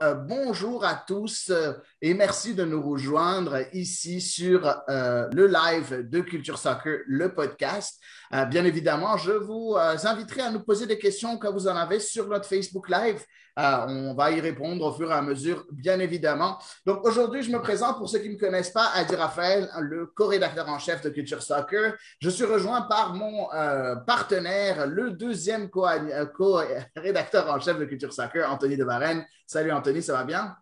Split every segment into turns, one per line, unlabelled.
bonjour à tous et merci de nous rejoindre ici sur le live de Culture Soccer, le podcast. Bien évidemment, je vous inviterai à nous poser des questions que vous en avez sur notre Facebook Live. On va y répondre au fur et à mesure, bien évidemment. Donc aujourd'hui, je me présente pour ceux qui ne me connaissent pas, Adi Raphaël, le co-rédacteur en chef de Culture Soccer. Je suis rejoint par mon partenaire, le deuxième co-rédacteur en chef de Culture Soccer, Anthony de Varenne. Salut Anthony, ça va bien?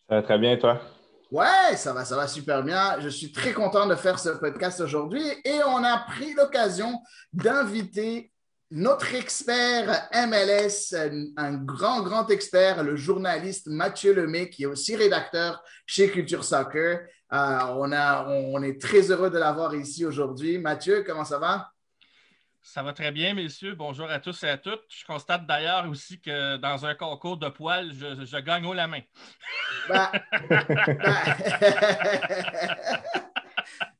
Ça va très bien, et toi?
Ouais, ça va super bien. Je suis très content de faire ce podcast aujourd'hui et on a pris l'occasion d'inviter notre expert MLS, un grand expert, le journaliste Mathieu Lemay, qui est aussi rédacteur chez Culture Soccer. On est très heureux de l'avoir ici aujourd'hui. Mathieu, comment ça va?
Ça va très bien, messieurs. Bonjour à tous et à toutes. Je constate d'ailleurs aussi que dans un concours de poils, je gagne haut la main.
Ben,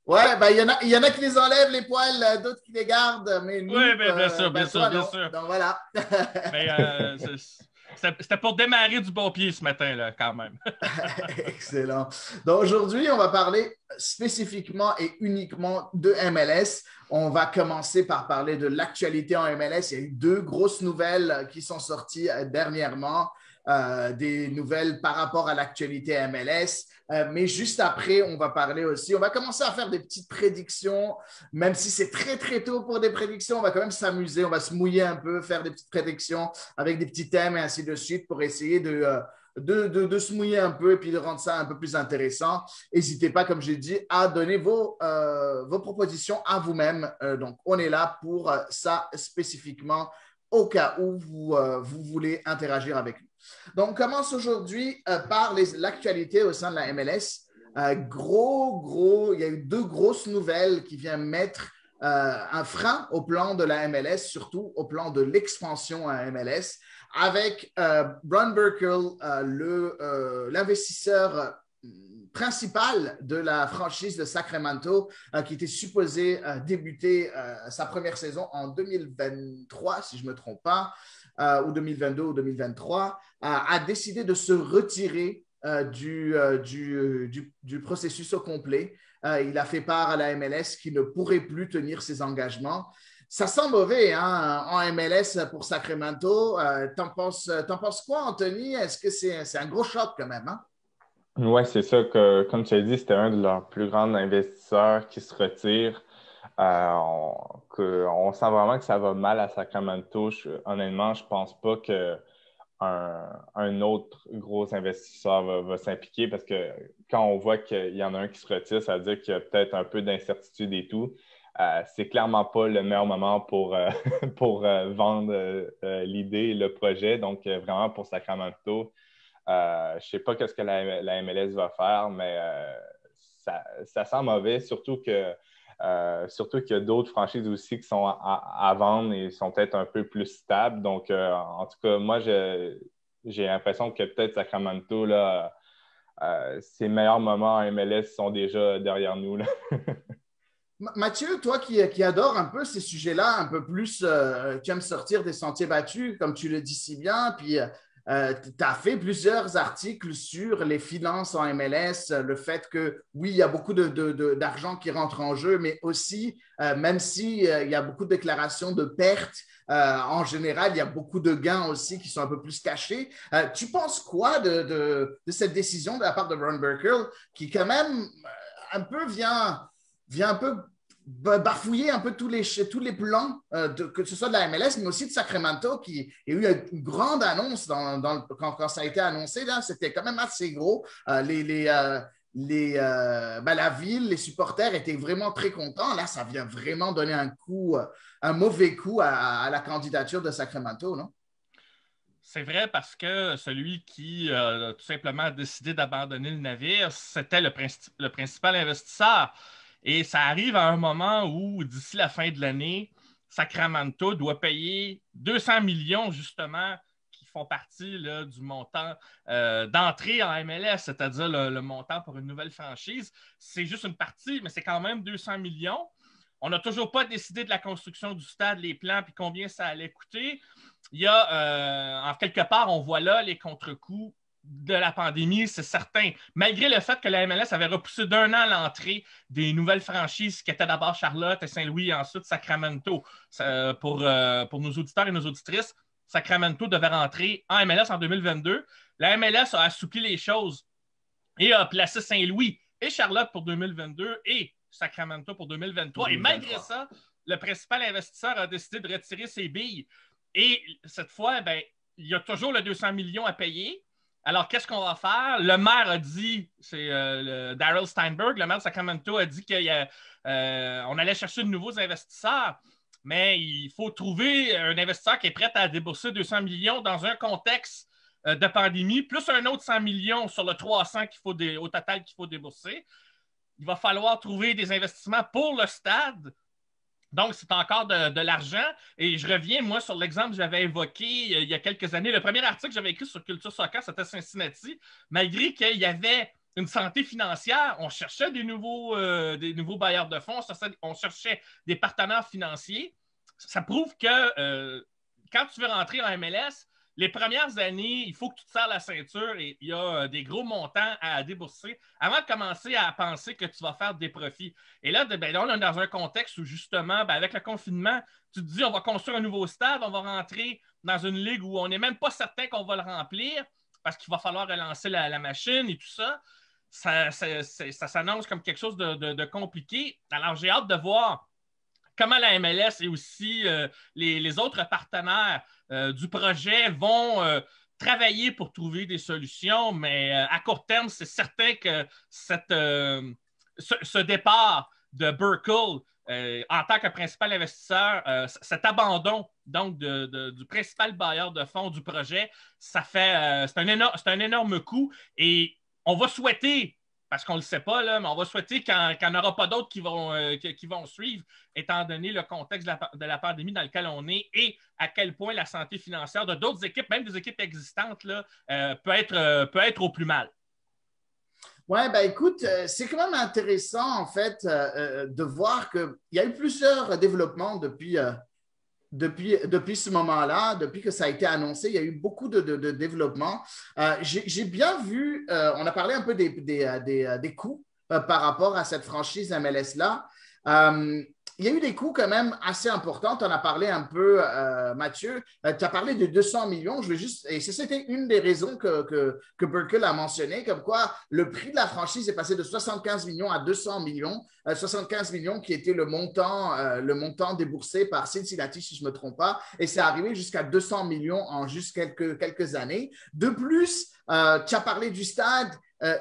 ouais, il y en a qui les enlèvent les poils, d'autres qui les gardent, mais nous,
oui, bien sûr.
Donc voilà.
Mais c'était pour démarrer du bon pied ce matin, là, quand même.
Excellent. Donc aujourd'hui, on va parler spécifiquement et uniquement de MLS. On va commencer par parler de l'actualité en MLS. Il y a eu deux grosses nouvelles qui sont sorties dernièrement. Des nouvelles par rapport à l'actualité MLS. Mais juste après, on va commencer à faire des petites prédictions, même si c'est très tôt pour des prédictions, on va quand même s'amuser, on va se mouiller un peu, faire des petites prédictions avec des petits thèmes et ainsi de suite pour essayer de se mouiller un peu et puis de rendre ça un peu plus intéressant. N'hésitez pas, comme j'ai dit, à donner vos propositions à vous-même. Donc, on est là pour ça spécifiquement au cas où vous voulez interagir avec nous. Donc, on commence aujourd'hui par l'actualité au sein de la MLS. Il y a eu deux grosses nouvelles qui viennent mettre un frein au plan de la MLS, surtout au plan de l'expansion à MLS, avec Bron Burkle, l'investisseur principal de la franchise de Sacramento, qui était supposé débuter sa première saison en 2023, si je ne me trompe pas, ou 2022 ou 2023, a décidé de se retirer du processus au complet. Il a fait part à la MLS qu'il ne pourrait plus tenir ses engagements. Ça sent mauvais hein, en MLS pour Sacramento. T'en penses quoi, Anthony? Est-ce que c'est un gros choc quand même? Hein?
Oui, c'est ça que, comme tu as dit, c'était un de leurs plus grands investisseurs qui se retire. On sent vraiment que ça va mal à Sacramento. Honnêtement, je pense pas qu'un autre gros investisseur va s'impliquer parce que quand on voit qu'il y en a un qui se retire, ça veut dire qu'il y a peut-être un peu d'incertitude et tout. C'est clairement pas le meilleur moment pour vendre l'idée, le projet. Donc, vraiment pour Sacramento, je ne sais pas ce que la MLS va faire, mais ça sent mauvais, surtout qu'il y a d'autres franchises aussi qui sont à vendre et sont peut-être un peu plus stables. Donc, en tout cas, moi, j'ai l'impression que peut-être Sacramento, là, ses meilleurs moments en MLS sont déjà derrière nous. Là.
Mathieu, toi qui adore un peu ces sujets-là, un peu plus, tu aimes sortir des sentiers battus, comme tu le dis si bien, puis tu as fait plusieurs articles sur les finances en MLS, le fait que, oui, il y a beaucoup d'argent qui rentre en jeu, mais aussi, même s'il y a beaucoup de déclarations de pertes, en général, il y a beaucoup de gains aussi qui sont un peu plus cachés. Tu penses quoi de cette décision de la part de Bron Burkle, qui quand même un peu vient un peu bafouiller un peu tous les plans, que ce soit de la MLS, mais aussi de Sacramento, qui a eu une grande annonce quand ça a été annoncé. Là, c'était quand même assez gros. La ville, les supporters étaient vraiment très contents. Là, ça vient vraiment donner un mauvais coup à la candidature de Sacramento, non?
C'est vrai parce que celui qui a tout simplement décidé d'abandonner le navire, c'était le principal investisseur. Et ça arrive à un moment où, d'ici la fin de l'année, Sacramento doit payer 200 millions, justement, qui font partie là, du montant d'entrée en MLS, c'est-à-dire le montant pour une nouvelle franchise. C'est juste une partie, mais c'est quand même 200 millions. On n'a toujours pas décidé de la construction du stade, les plans, puis combien ça allait coûter. Il y a, en quelque part, on voit là les contre-coups de la pandémie, c'est certain. Malgré le fait que la MLS avait repoussé d'1 an l'entrée des nouvelles franchises qui étaient d'abord Charlotte et Saint-Louis et ensuite Sacramento. Pour nos auditeurs et nos auditrices, Sacramento devait rentrer en MLS en 2022. La MLS a assoupli les choses et a placé Saint-Louis et Charlotte pour 2022 et Sacramento pour 2023. 2023. Et malgré ça, le principal investisseur a décidé de retirer ses billes. Et cette fois, ben, il y a toujours le 200 millions à payer. Alors, qu'est-ce qu'on va faire? Le maire a dit, c'est Darryl Steinberg, le maire de Sacramento a dit qu'on allait chercher de nouveaux investisseurs, mais il faut trouver un investisseur qui est prêt à débourser 200 millions dans un contexte de pandémie, plus un autre 100 millions sur le 300 au total qu'il faut débourser. Il va falloir trouver des investissements pour le stade. Donc, c'est encore de l'argent. Et je reviens, moi, sur l'exemple que j'avais évoqué il y a quelques années. Le premier article que j'avais écrit sur Culture Soccer, c'était Cincinnati. Malgré qu'il y avait une santé financière, on cherchait des nouveaux bailleurs de fonds, on cherchait des partenaires financiers. Ça prouve que quand tu veux rentrer en MLS, les premières années, il faut que tu te serres la ceinture et il y a des gros montants à débourser avant de commencer à penser que tu vas faire des profits. Et là, là on est dans un contexte où justement, avec le confinement, tu te dis on va construire un nouveau stade, on va rentrer dans une ligue où on n'est même pas certain qu'on va le remplir parce qu'il va falloir relancer la machine et tout ça. Ça s'annonce comme quelque chose de compliqué. Alors, j'ai hâte de voir comment la MLS et aussi les autres partenaires du projet vont travailler pour trouver des solutions, mais à court terme, c'est certain que ce départ de Burkle en tant que principal investisseur, cet abandon donc du principal bailleur de fonds du projet, c'est un énorme coup et on va souhaiter, parce qu'on ne le sait pas, là, mais on va souhaiter qu'il n'y en aura pas d'autres qui vont suivre, étant donné le contexte de la pandémie dans lequel on est et à quel point la santé financière de d'autres équipes, même des équipes existantes, là, peut être au plus mal.
Ouais, ben écoute, c'est quand même intéressant, en fait, de voir qu'il y a eu plusieurs développements depuis ce moment-là, depuis que ça a été annoncé, il y a eu beaucoup de développement. J'ai bien vu, on a parlé un peu des coûts par rapport à cette franchise MLS-là. Il y a eu des coûts quand même assez importants. Tu en as parlé un peu, Mathieu. Tu as parlé de 200 millions. Et c'était une des raisons que Burkle a mentionné, comme quoi le prix de la franchise est passé de 75 millions à 200 millions. 75 millions qui était le montant déboursé par Cincinnati, si je ne me trompe pas. Et c'est arrivé jusqu'à 200 millions en juste quelques années. De plus, tu as parlé du stade.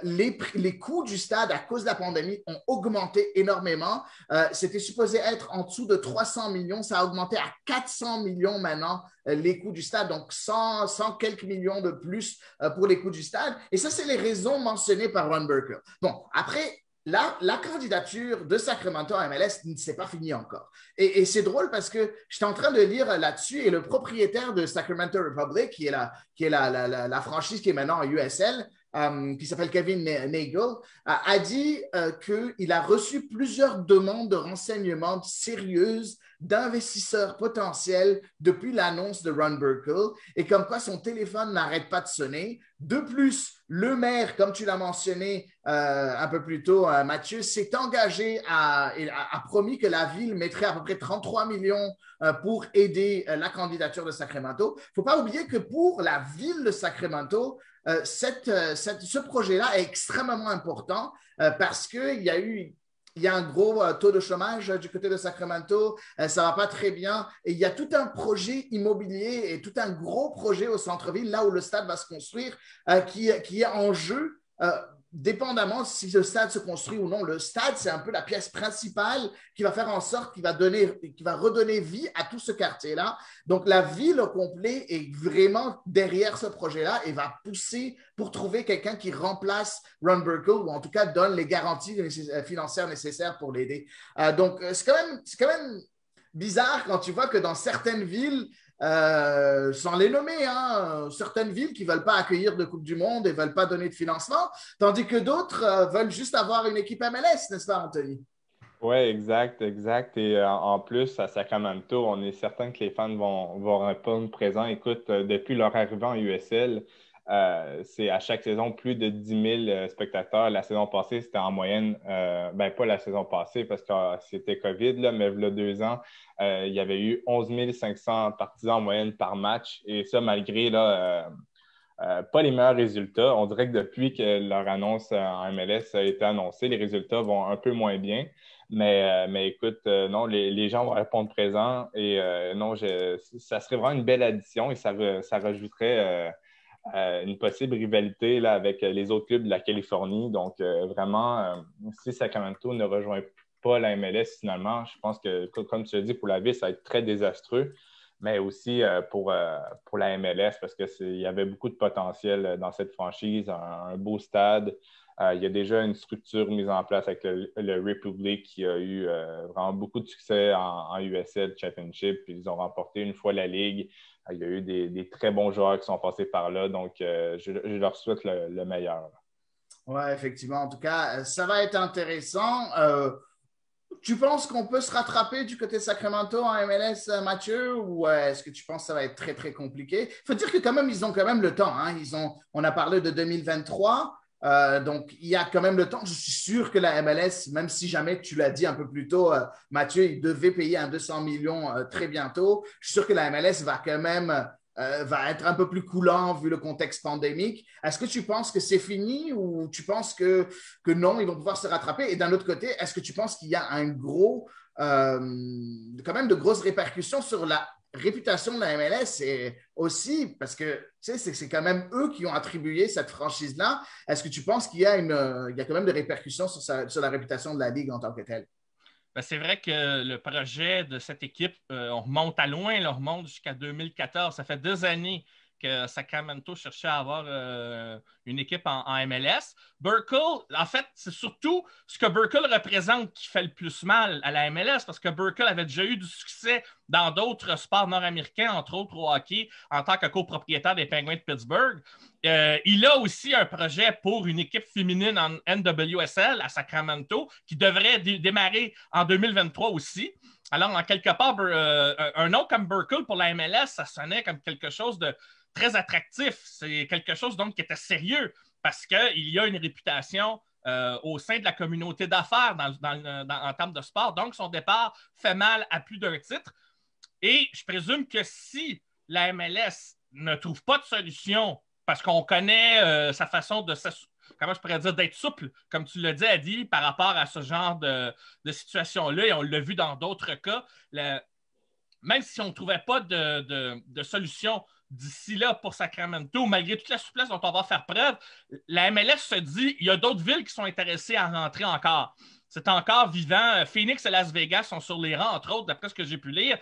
Les coûts du stade à cause de la pandémie ont augmenté énormément. C'était supposé être en dessous de 300 millions. Ça a augmenté à 400 millions maintenant, les coûts du stade. Donc, 100 quelques millions de plus pour les coûts du stade. Et ça, c'est les raisons mentionnées par Ron Burkle. Bon, après, la candidature de Sacramento à MLS, c'est pas fini encore. Et c'est drôle parce que j'étais en train de lire là-dessus et le propriétaire de Sacramento Republic, qui est la franchise qui est maintenant en USL, qui s'appelle Kevin Nagel, a dit qu'il a reçu plusieurs demandes de renseignements sérieuses d'investisseurs potentiels depuis l'annonce de Ron Burkle et comme quoi son téléphone n'arrête pas de sonner. De plus, le maire, comme tu l'as mentionné un peu plus tôt, Mathieu, s'est engagé et a promis que la ville mettrait à peu près 33 millions pour aider la candidature de Sacramento. Il ne faut pas oublier que pour la ville de Sacramento, ce projet-là est extrêmement important parce qu'il y a un gros taux de chômage du côté de Sacramento, ça ne va pas très bien. Et il y a tout un projet immobilier et tout un gros projet au centre-ville, là où le stade va se construire, qui est en jeu. Dépendamment si le stade se construit ou non, le stade, c'est un peu la pièce principale qui va faire en sorte qu'il va redonner vie à tout ce quartier-là. Donc, la ville au complet est vraiment derrière ce projet-là et va pousser pour trouver quelqu'un qui remplace Ron Burkle ou en tout cas donne les garanties financières nécessaires pour l'aider. Donc, c'est quand même bizarre quand tu vois que dans certaines villes, sans les nommer, certaines villes qui ne veulent pas accueillir de Coupe du Monde et ne veulent pas donner de financement, tandis que d'autres veulent juste avoir une équipe MLS, n'est-ce pas, Anthony?
Oui, exact. Et en plus, à Sacramento, on est certain que les fans vont répondre présent. Écoute, depuis leur arrivée en USL, c'est à chaque saison plus de 10 000 spectateurs. La saison passée, c'était en moyenne, pas la saison passée parce que c'était COVID, là, mais il y a 2 ans, il y avait eu 11 500 partisans en moyenne par match. Et ça, malgré là, pas les meilleurs résultats. On dirait que depuis que leur annonce en MLS a été annoncée, les résultats vont un peu moins bien. Mais écoute, non, les gens vont répondre présent et non, ça serait vraiment une belle addition et ça rajouterait une possible rivalité là, avec les autres clubs de la Californie. Donc, vraiment, si Sacramento ne rejoint pas la MLS finalement, je pense que, comme tu l'as dit, pour la ville, ça va être très désastreux, mais aussi pour la MLS parce qu'il y avait beaucoup de potentiel dans cette franchise, un beau stade. Il y a déjà une structure mise en place avec le Republic qui a eu vraiment beaucoup de succès en USL Championship. Puis ils ont remporté une fois la Ligue. Il y a eu des très bons joueurs qui sont passés par là. Donc, je leur souhaite le meilleur.
Oui, effectivement. En tout cas, ça va être intéressant. Tu penses qu'on peut se rattraper du côté de Sacramento en MLS, Mathieu, ou est-ce que tu penses que ça va être très, très compliqué? Il faut dire que quand même, ils ont quand même le temps. Hein? On a parlé de 2023. Donc, il y a quand même le temps. Je suis sûr que la MLS, même si jamais tu l'as dit un peu plus tôt, Mathieu, il devait payer un 200 millions très bientôt. Je suis sûr que la MLS va quand même va être un peu plus coulant vu le contexte pandémique. Est-ce que tu penses que c'est fini ou tu penses que non, ils vont pouvoir se rattraper? Et d'un autre côté, est-ce que tu penses qu'il y a quand même de grosses répercussions sur la réputation de la MLS et aussi parce que tu sais, c'est quand même eux qui ont attribué cette franchise-là. Est-ce que tu penses qu'il y a quand même des répercussions sur la réputation de la Ligue en tant que telle?
Ben, c'est vrai que le projet de cette équipe, on remonte à loin, on remonte jusqu'à 2014. Ça fait 2 années que Sacramento cherchait à avoir une équipe en MLS. Burkle, en fait, c'est surtout ce que Burkle représente qui fait le plus mal à la MLS parce que Burkle avait déjà eu du succès dans d'autres sports nord-américains, entre autres au hockey, en tant que copropriétaire des Penguins de Pittsburgh. Il a aussi un projet pour une équipe féminine en NWSL à Sacramento qui devrait démarrer en 2023 aussi. Alors, en quelque part, un nom comme Burkle pour la MLS, ça sonnait comme quelque chose de très attractif. C'est quelque chose donc qui était sérieux parce qu'il y a une réputation au sein de la communauté d'affaires en termes de sport. Donc, son départ fait mal à plus d'un titre. Et je présume que si la MLS ne trouve pas de solution parce qu'on connaît sa façon de comment je pourrais dire, d'être souple, comme tu l'as dit, Adi, par rapport à ce genre de situation-là, et on l'a vu dans d'autres cas, même si on ne trouvait pas de solution d'ici là pour Sacramento, malgré toute la souplesse dont on va faire preuve, la MLS se dit il y a d'autres villes qui sont intéressées à rentrer encore. C'est encore vivant. Phoenix et Las Vegas sont sur les rangs, entre autres, d'après ce que j'ai pu lire.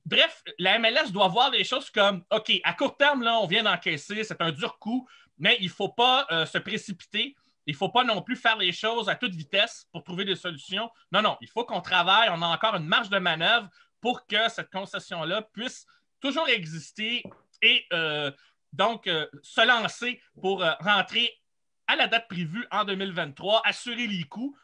Bref, la MLS doit voir des choses comme OK, à court terme, là, on vient d'encaisser, c'est un dur coup, mais il ne faut pas se précipiter. Il ne faut pas non plus faire les choses à toute vitesse pour trouver des solutions. Non, non, il faut qu'on travaille. On a encore une marge de manœuvre pour que cette concession-là puisse toujours exister et donc se lancer pour rentrer à la date prévue en 2023, assurer les coûts.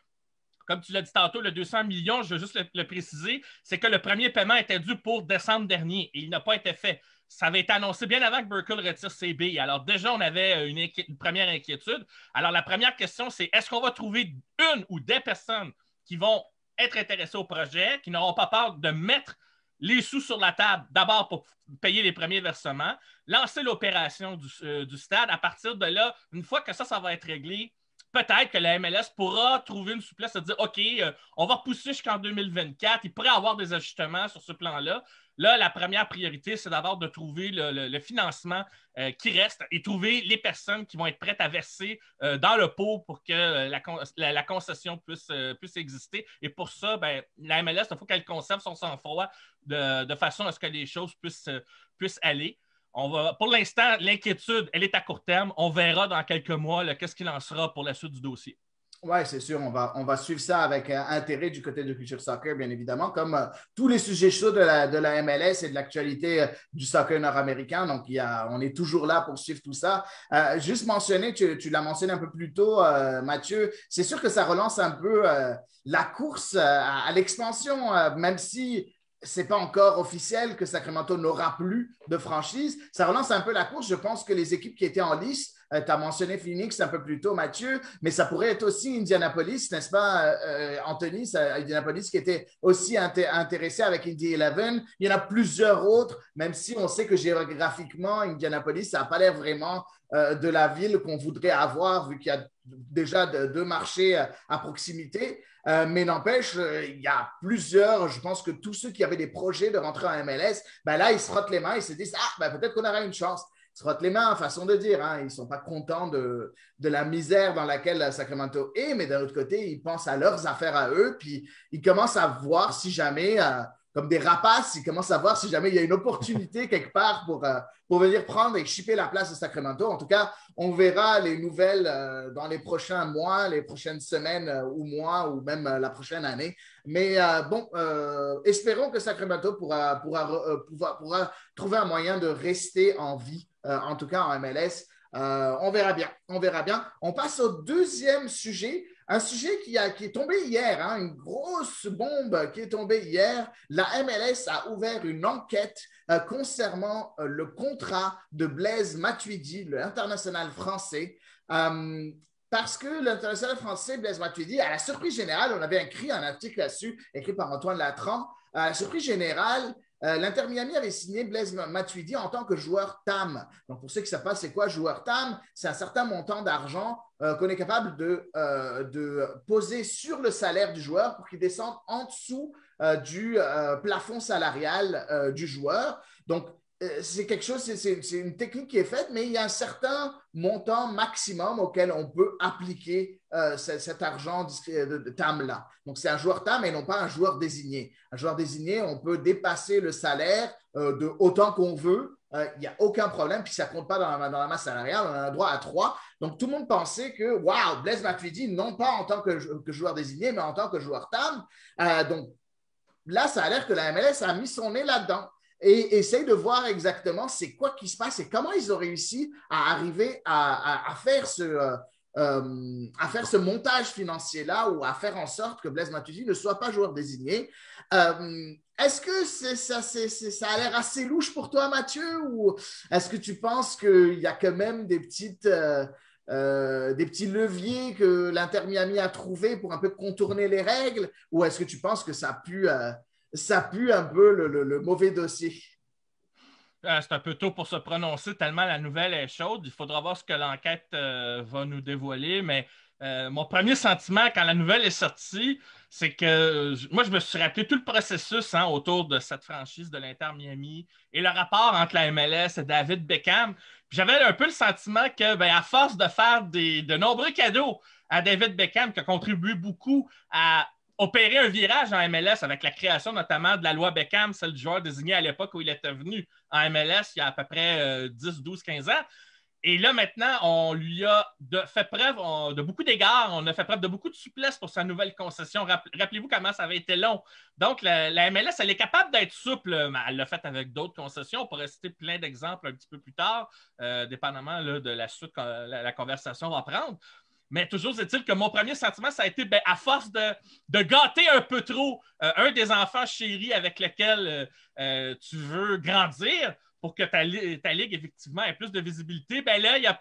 Comme tu l'as dit tantôt, le 200 millions, je veux juste le préciser, c'est que le premier paiement était dû pour décembre dernier et il n'a pas été fait. Ça avait été annoncé bien avant que Burkle retire ses billes. Alors déjà, on avait une première inquiétude. Alors la première question, c'est est-ce qu'on va trouver une ou des personnes qui vont être intéressées au projet, qui n'auront pas peur de mettre les sous sur la table, d'abord pour payer les premiers versements, lancer l'opération du stade. À partir de là, une fois que ça va être réglé, peut-être que la MLS pourra trouver une souplesse et dire OK, on va repousser jusqu'en 2024. Il pourrait y avoir des ajustements sur ce plan-là. Là, la première priorité, c'est d'abord de trouver le financement qui reste et trouver les personnes qui vont être prêtes à verser dans le pot pour que la concession puisse exister. Et pour ça, la MLS, il faut qu'elle conserve son sang-froid de façon à ce que les choses puissent aller. Pour l'instant, l'inquiétude, elle est à court terme. On verra dans quelques mois qu'est-ce qu'il en sera pour la suite du dossier.
Oui, c'est sûr. On va suivre ça avec intérêt du côté de Culture Soccer, bien évidemment, comme tous les sujets chauds de la MLS et de l'actualité du soccer nord-américain. Donc, on est toujours là pour suivre tout ça. Juste mentionner, tu l'as mentionné un peu plus tôt, Mathieu, c'est sûr que ça relance un peu la course à l'expansion, même si c'est pas encore officiel que Sacramento n'aura plus de franchise. Ça relance un peu la course. Je pense que les équipes qui étaient en lice, tu as mentionné Phoenix un peu plus tôt, Mathieu, mais ça pourrait être aussi Indianapolis, n'est-ce pas, Anthony? Indianapolis qui était aussi intéressé avec Indy 11. Il y en a plusieurs autres, même si on sait que géographiquement, Indianapolis, ça n'a pas l'air vraiment de la ville qu'on voudrait avoir, vu qu'il y a déjà deux marchés à proximité. Mais n'empêche, il y a plusieurs, je pense que tous ceux qui avaient des projets de rentrer en MLS, ben là, ils se frottent les mains, ils se disent, ah, ben peut-être qu'on aura une chance. Ils se frottent les mains, façon de dire. Hein. Ils ne sont pas contents de la misère dans laquelle Sacramento est, mais d'un autre côté, ils pensent à leurs affaires à eux, puis ils commencent à voir si jamais, comme des rapaces, ils commencent à voir si jamais il y a une opportunité quelque part pour venir prendre et chipper la place de Sacramento. En tout cas, on verra les nouvelles dans les prochains mois, les prochaines semaines ou mois, ou même la prochaine année. Mais espérons que Sacramento pourra trouver un moyen de rester en vie, en tout cas en MLS. On verra bien. On verra bien. On passe au deuxième sujet. Un sujet qui est tombé hier, hein, une grosse bombe qui est tombée hier. La MLS a ouvert une enquête concernant le contrat de Blaise Matuidi, l'international français. Parce que l'international français, Blaise Matuidi, à la surprise générale, on avait écrit un article là-dessus, écrit par Antoine Latran. À la surprise générale, l'Inter Miami avait signé Blaise Matuidi en tant que joueur TAM. Donc, pour ceux qui ne savent pas c'est quoi joueur TAM, c'est un certain montant d'argent qu'on est capable de poser sur le salaire du joueur pour qu'il descende en dessous du plafond salarial du joueur. Donc, c'est quelque chose, c'est une technique qui est faite, mais il y a un certain montant maximum auquel on peut appliquer cet argent de TAM-là. Donc, c'est un joueur TAM et non pas un joueur désigné. Un joueur désigné, on peut dépasser le salaire de autant qu'on veut. Il n'y a aucun problème, puis ça ne compte pas dans la masse salariale. On a un droit à 3. Donc, tout le monde pensait que, wow, Blaise Matuidi, non pas en tant que joueur désigné, mais en tant que joueur TAM. Donc, là, ça a l'air que la MLS a mis son nez là-dedans. Et essaye de voir exactement c'est quoi qui se passe et comment ils ont réussi à arriver à faire ce montage financier-là ou à faire en sorte que Blaise Matuidi ne soit pas joueur désigné. Est-ce que ça a l'air assez louche pour toi, Mathieu, ou est-ce que tu penses qu'il y a quand même des petits leviers que l'Inter Miami a trouvés pour un peu contourner les règles, ou est-ce que tu penses que ça pue un peu le mauvais dossier?
C'est un peu tôt pour se prononcer tellement la nouvelle est chaude. Il faudra voir ce que l'enquête va nous dévoiler. Mais mon premier sentiment quand la nouvelle est sortie, c'est que moi, je me suis rappelé tout le processus autour de cette franchise de l'Inter Miami et le rapport entre la MLS et David Beckham. Puis j'avais un peu le sentiment que, à force de faire de nombreux cadeaux à David Beckham, qui a contribué beaucoup à opérer un virage en MLS avec la création notamment de la loi Beckham, celle du joueur désigné à l'époque où il était venu en MLS il y a à peu près 10, 12, 15 ans. Et là, maintenant, on lui a fait preuve de beaucoup d'égards, on a fait preuve de beaucoup de souplesse pour sa nouvelle concession. Rappelez-vous comment ça avait été long. Donc, la MLS, elle est capable d'être souple. Elle l'a fait avec d'autres concessions. On pourrait citer plein d'exemples un petit peu plus tard, dépendamment là, de la suite que la conversation va prendre. Mais toujours est-il que mon premier sentiment, ça a été à force de gâter un peu trop un des enfants chéris avec lequel tu veux grandir pour que ta ligue, effectivement, ait plus de visibilité, là, il y a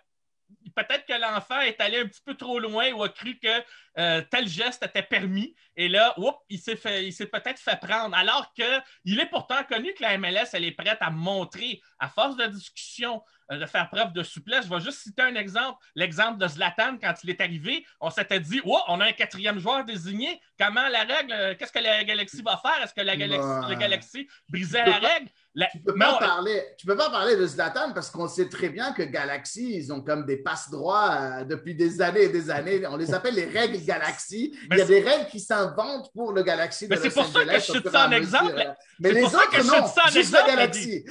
peut-être que l'enfant est allé un petit peu trop loin ou a cru que tel geste était permis. Et là, il s'est peut-être fait prendre. Alors qu'il est pourtant connu que la MLS, elle est prête à montrer, à force de discussion, de faire preuve de souplesse. Je vais juste citer un exemple. L'exemple de Zlatan, quand il est arrivé, on s'était dit, on a un 4e joueur désigné. Comment la règle, qu'est-ce que la Galaxy va faire? Est-ce que la Galaxy brisait la règle?
Tu peux pas parler de Zlatan parce qu'on sait très bien que Galaxy, ils ont comme des passe-droits depuis des années et des années. On les appelle les règles Galaxy. Il y a des règles qui s'inventent pour le Galaxy de Los Angeles.
Mais c'est pour ça que je cite ça en exemple.
Mais les autres, non, juste le Galaxy.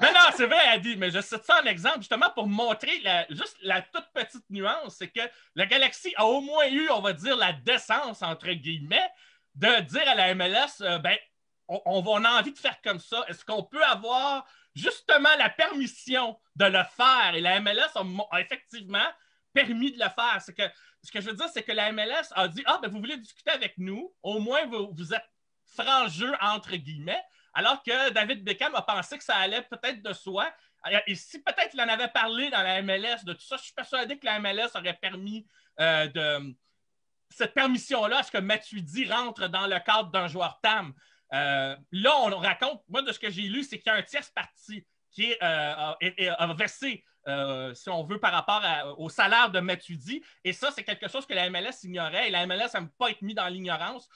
Non, c'est vrai, Adi, mais je cite ça en exemple justement pour montrer juste la toute petite nuance, c'est que la Galaxy a au moins eu, on va dire, la décence, entre guillemets, de dire à la MLS, on a envie de faire comme ça. Est-ce qu'on peut avoir justement la permission de le faire? Et la MLS a effectivement permis de le faire. Ce que je veux dire, c'est que la MLS a dit, vous voulez discuter avec nous, au moins vous êtes franc jeu, entre guillemets. alors que David Beckham a pensé que ça allait peut-être de soi. Et si peut-être il en avait parlé dans la MLS de tout ça, je suis persuadé que la MLS aurait permis cette permission-là à ce que Matuidi rentre dans le cadre d'un joueur TAM. Là, on raconte, moi, de ce que j'ai lu, c'est qu'il y a un tierce parti qui a versé, si on veut, par rapport au salaire de Matuidi. Et ça, c'est quelque chose que la MLS ignorait. Et la MLS n'aime pas être mis dans l'ignorance.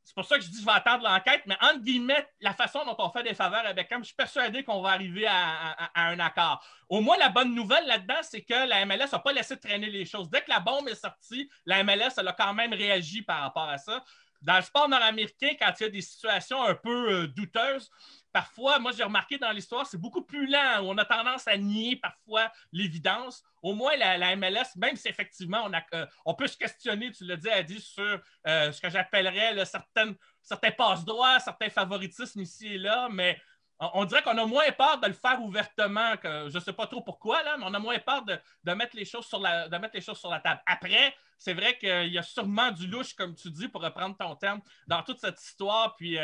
C'est pour ça que je dis que je vais attendre l'enquête. Mais entre guillemets, la façon dont on fait des faveurs avec Beckham, je suis persuadé qu'on va arriver à un accord. Au moins, la bonne nouvelle là-dedans, c'est que la MLS n'a pas laissé traîner les choses. Dès que la bombe est sortie, la MLS elle a quand même réagi par rapport à ça. Dans le sport nord-américain, quand il y a des situations un peu douteuses, parfois, moi, j'ai remarqué dans l'histoire, c'est beaucoup plus lent. On a tendance à nier parfois l'évidence. Au moins, la MLS, même si effectivement, on peut se questionner, tu l'as dit, Adi, sur ce que j'appellerais certains passe-droits, certains favoritismes ici et là, mais on dirait qu'on a moins peur de le faire ouvertement, que, je ne sais pas trop pourquoi, là, mais on a moins peur de mettre les choses sur la table. Après, c'est vrai qu'il y a sûrement du louche, comme tu dis, pour reprendre ton terme, dans toute cette histoire. Puis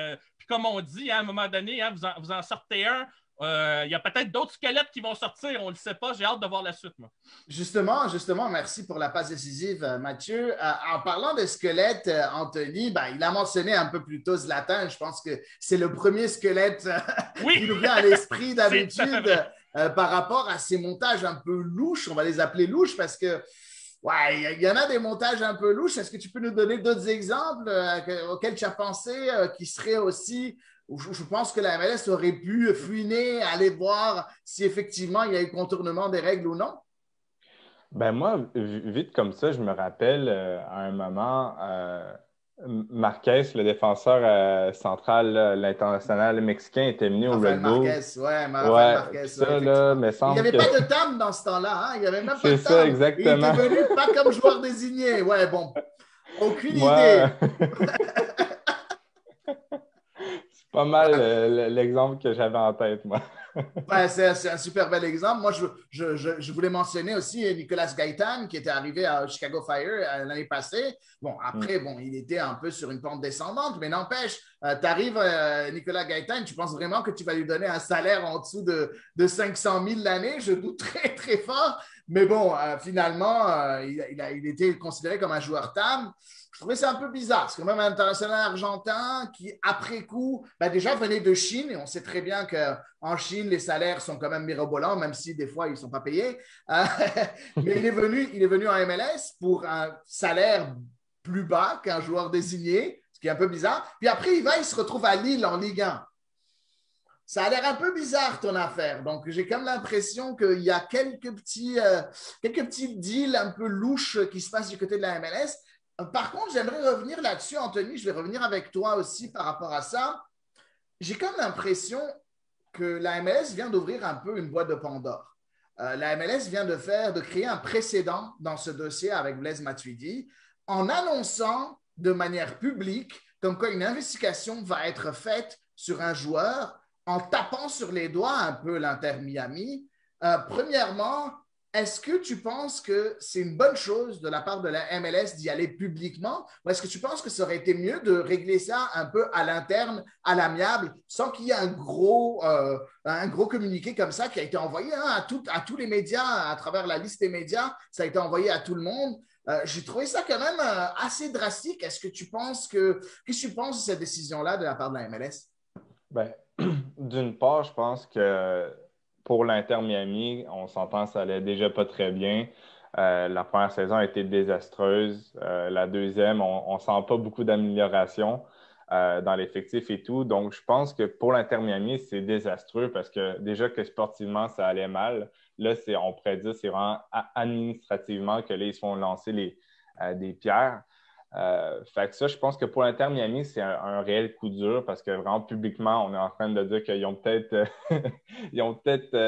comme on dit, hein, à un moment donné, hein, vous en sortez un. Il y a peut-être d'autres squelettes qui vont sortir, on ne le sait pas. J'ai hâte de voir la suite, moi.
Justement, merci pour la passe décisive, Mathieu. En parlant de squelette, Anthony, ben, il a mentionné un peu plus tôt Zlatan. Je pense que c'est le premier squelette qui nous vient à l'esprit d'habitude par rapport à ces montages un peu louches. On va les appeler louches parce que ouais, il y en a des montages un peu louches. Est-ce que tu peux nous donner d'autres exemples auxquels tu as pensé qui seraient aussi je pense que la MLS aurait pu fouiner, aller voir si effectivement il y a eu contournement des règles ou non?
Ben moi, vite comme ça, je me rappelle à un moment, Marquez, le défenseur central, l'international mexicain, était venu au
Rafael
Red Bull.
Marquez, ouais, Rafael
Ouais,
Marquez,
ça,
ouais,
là,
effectivement.
me
Il n'y
semble
avait
que
pas de TAM dans ce temps-là, hein? Il n'y avait même pas
c'est
de
ça,
TAM. Il était
exactement.
venu pas comme joueur désigné. Ouais, bon, aucune
Moi,
idée.
c'est pas mal l'exemple que j'avais en tête, moi.
Ouais, c'est un super bel exemple. Moi, je voulais mentionner aussi Nicolas Gaitan qui était arrivé à Chicago Fire l'année passée. Bon, après, bon, il était un peu sur une pente descendante, mais n'empêche, tu arrives, Nicolas Gaitan, tu penses vraiment que tu vas lui donner un salaire en dessous de 500 000 l'année? Je doute très, très fort. Mais bon, finalement, il était considéré comme un joueur TAM. Je trouvais ça un peu bizarre. C'est quand même un international argentin qui, après coup, ben déjà venait de Chine et on sait très bien qu'en Chine, les salaires sont quand même mirobolants, même si des fois, ils ne sont pas payés. Mais il est venu en MLS pour un salaire plus bas qu'un joueur désigné, ce qui est un peu bizarre. Puis après, il se retrouve à Lille en Ligue 1. Ça a l'air un peu bizarre ton affaire. Donc, j'ai comme l'impression qu'il y a quelques petits deals un peu louches qui se passent du côté de la MLS. Par contre, j'aimerais revenir là-dessus, Anthony. Je vais revenir avec toi aussi par rapport à ça. J'ai comme l'impression que la MLS vient d'ouvrir un peu une boîte de Pandore. La MLS vient de créer un précédent dans ce dossier avec Blaise Matuidi en annonçant de manière publique comme quoi une investigation va être faite sur un joueur en tapant sur les doigts un peu l'Inter Miami. Premièrement, est-ce que tu penses que c'est une bonne chose de la part de la MLS d'y aller publiquement ou est-ce que tu penses que ça aurait été mieux de régler ça un peu à l'interne, à l'amiable, sans qu'il y ait un gros communiqué comme ça qui a été envoyé à tous les médias, à travers la liste des médias, ça a été envoyé à tout le monde. J'ai trouvé ça quand même assez drastique. Qu'est-ce que tu penses de cette décision-là de la part de la MLS?
Ben, d'une part, je pense que pour l'Inter Miami, on s'entend, ça allait déjà pas très bien. La première saison a été désastreuse. La deuxième, on sent pas beaucoup d'amélioration dans l'effectif et tout. Donc, je pense que pour l'Inter Miami, c'est désastreux parce que déjà que sportivement, ça allait mal. Là, on pourrait dire c'est vraiment administrativement que là, ils se font lancer des pierres. Fait que ça, je pense que pour l'Inter Miami, c'est un réel coup dur parce que vraiment publiquement, on est en train de dire qu'ils ont peut-être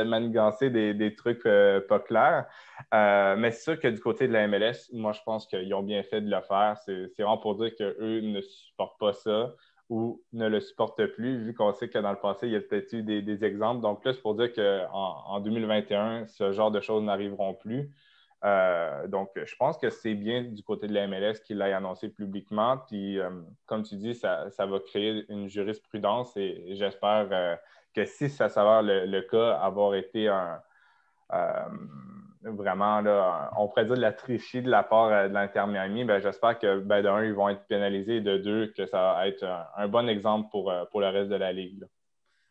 manigancé des trucs pas clairs. Mais c'est sûr que du côté de la MLS, moi, je pense qu'ils ont bien fait de le faire. C'est vraiment pour dire qu'eux ne supportent pas ça ou ne le supportent plus, vu qu'on sait que dans le passé, il y a peut-être eu des exemples. Donc là, c'est pour dire qu'en 2021, ce genre de choses n'arriveront plus. Donc, je pense que c'est bien du côté de la MLS qu'il l'ait annoncé publiquement. Puis, comme tu dis, ça va créer une jurisprudence et j'espère que si ça s'avère le cas, avoir été vraiment, là, on pourrait dire de la tricherie de la part de l'Inter Miami, ben, j'espère que d'un, ils vont être pénalisés et de deux, que ça va être un bon exemple pour le reste de la Ligue.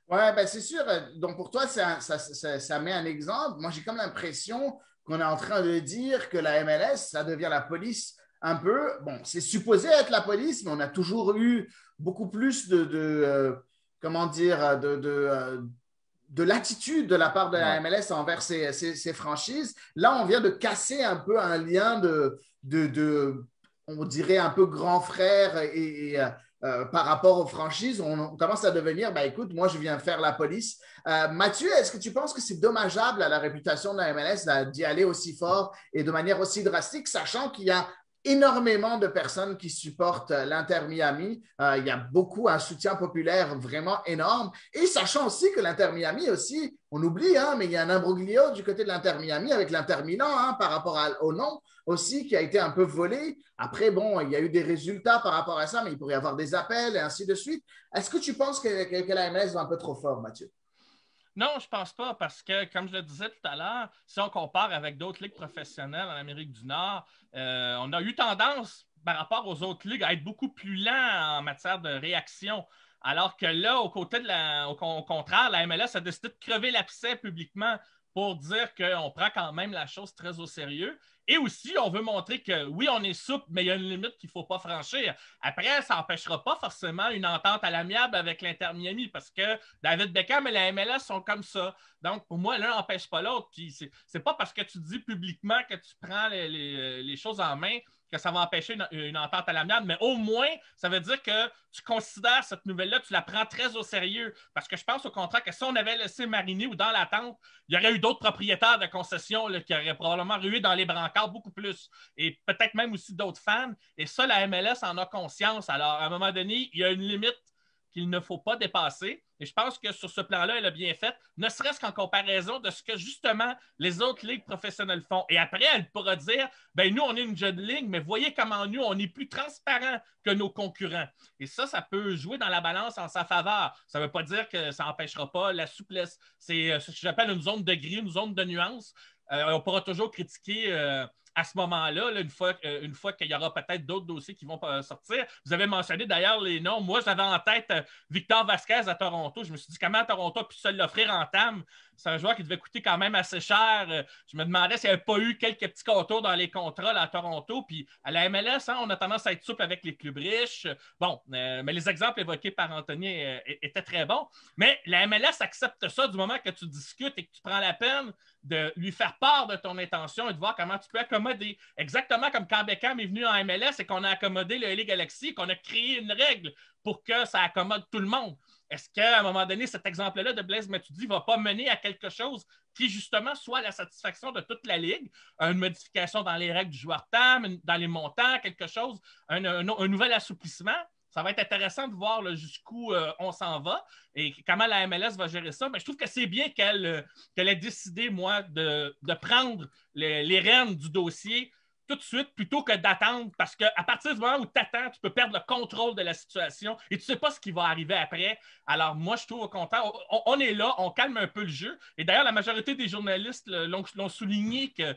Oui, ben c'est sûr. Donc, pour toi, ça met un exemple. Moi, j'ai comme l'impression qu'on est en train de dire que la MLS, ça devient la police un peu. Bon, c'est supposé être la police, mais on a toujours eu beaucoup plus comment dire, de l'attitude de la part de la MLS envers ses franchises. Là, on vient de casser un peu un lien on dirait, un peu grand frère par rapport aux franchises. On commence à devenir, ben, écoute, moi, je viens faire la police. Mathieu, est-ce que tu penses que c'est dommageable à la réputation de la MLS d'y aller aussi fort et de manière aussi drastique, sachant qu'il y a énormément de personnes qui supportent l'Inter Miami. Il y a un soutien populaire vraiment énorme. Et sachant aussi que l'Inter Miami aussi, on oublie, mais il y a un imbroglio du côté de l'Inter Miami avec l'Inter Milan par rapport au nom aussi qui a été un peu volé. Après, bon, il y a eu des résultats par rapport à ça, mais il pourrait y avoir des appels et ainsi de suite. Est-ce que tu penses que la MLS va un peu trop fort, Mathieu?
Non, je pense pas parce que, comme je le disais tout à l'heure, si on compare avec d'autres ligues professionnelles en Amérique du Nord, on a eu tendance, par rapport aux autres ligues, à être beaucoup plus lent en matière de réaction. Alors que là, au contraire, la MLS a décidé de crever l'abcès publiquement pour dire qu'on prend quand même la chose très au sérieux. Et aussi, on veut montrer que oui, on est souple, mais il y a une limite qu'il ne faut pas franchir. Après, ça n'empêchera pas forcément une entente à l'amiable avec l'Inter Miami parce que David Beckham et la MLS sont comme ça. Donc, pour moi, l'un n'empêche pas l'autre. Puis, c'est pas parce que tu dis publiquement que tu prends les choses en main que ça va empêcher une entente à l'amiable, mais au moins, ça veut dire que tu considères cette nouvelle-là, tu la prends très au sérieux. Parce que je pense au contraire que si on avait laissé mariner ou dans l'attente, il y aurait eu d'autres propriétaires de concessions là, qui auraient probablement rué dans les brancards beaucoup plus. Et peut-être même aussi d'autres fans. Et ça, la MLS en a conscience. Alors, à un moment donné, il y a une limite qu'il ne faut pas dépasser. Et je pense que sur ce plan-là, elle a bien fait, ne serait-ce qu'en comparaison de ce que justement les autres ligues professionnelles font. Et après, elle pourra dire, ben nous, on est une jeune ligue, mais voyez comment nous, on est plus transparent que nos concurrents. Et ça peut jouer dans la balance en sa faveur. Ça ne veut pas dire que ça n'empêchera pas la souplesse. C'est ce que j'appelle une zone de gris, une zone de nuance. On pourra toujours critiquer à ce moment-là, là, une fois qu'il y aura peut-être d'autres dossiers qui vont sortir. Vous avez mentionné d'ailleurs les noms. Moi, j'avais en tête Victor Vasquez à Toronto. Je me suis dit comment Toronto a pu se l'offrir en TAM. C'est un joueur qui devait coûter quand même assez cher. Je me demandais s'il n'y avait pas eu quelques petits contours dans les contrats là, à Toronto. Puis à la MLS, on a tendance à être souple avec les clubs riches. Bon, mais les exemples évoqués par Anthony étaient très bons. Mais la MLS accepte ça du moment que tu discutes et que tu prends la peine de lui faire part de ton intention et de voir comment tu peux accommoder. Exactement comme quand Beckham est venu en MLS et qu'on a accommodé le LA Galaxy, qu'on a créé une règle pour que ça accommode tout le monde. Est-ce qu'à un moment donné, cet exemple-là de Blaise Matuidi ne va pas mener à quelque chose qui, justement, soit la satisfaction de toute la Ligue, une modification dans les règles du joueur TAM, dans les montants, quelque chose, un nouvel assouplissement? Ça va être intéressant de voir là, jusqu'où on s'en va et comment la MLS va gérer ça. Mais je trouve que c'est bien qu'elle ait décidé, moi, de prendre les rênes du dossier tout de suite plutôt que d'attendre parce qu'à partir du moment où tu attends, tu peux perdre le contrôle de la situation et tu ne sais pas ce qui va arriver après. Alors moi, je trouve au contraire, on est là, on calme un peu le jeu. Et d'ailleurs, la majorité des journalistes l'ont souligné que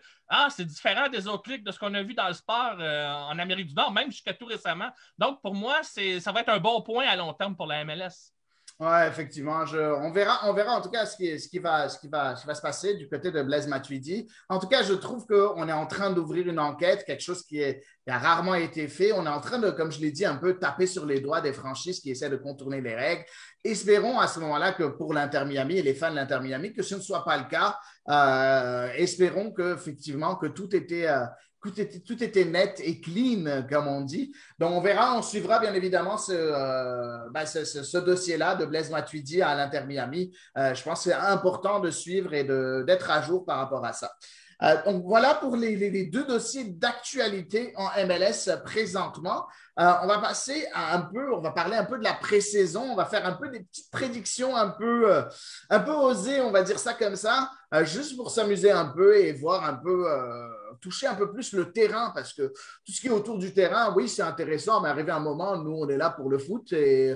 c'est différent des autres ligues de ce qu'on a vu dans le sport en Amérique du Nord, même jusqu'à tout récemment. Donc pour moi, ça va être un bon point à long terme pour la MLS.
Oui, effectivement. On verra en tout cas ce qui va se passer du côté de Blaise Matuidi. En tout cas, je trouve qu'on est en train d'ouvrir une enquête, quelque chose qui a rarement été fait. On est en train de, comme je l'ai dit, un peu taper sur les doigts des franchises qui essaient de contourner les règles. Espérons à ce moment-là que pour l'Inter Miami et les fans de l'Inter Miami, que ce ne soit pas le cas. Espérons qu'effectivement, que tout était net et clean, comme on dit. Donc, on suivra bien évidemment ce dossier-là de Blaise Matuidi à l'Inter Miami. Je pense que c'est important de suivre et d'être à jour par rapport à ça. Donc, voilà pour les deux dossiers d'actualité en MLS présentement. On va parler un peu de la pré-saison. On va faire un peu des petites prédictions un peu osées, on va dire ça comme ça, juste pour s'amuser un peu et voir un peu toucher un peu plus le terrain parce que tout ce qui est autour du terrain, oui, c'est intéressant, mais arrivé un moment, nous, on est là pour le foot et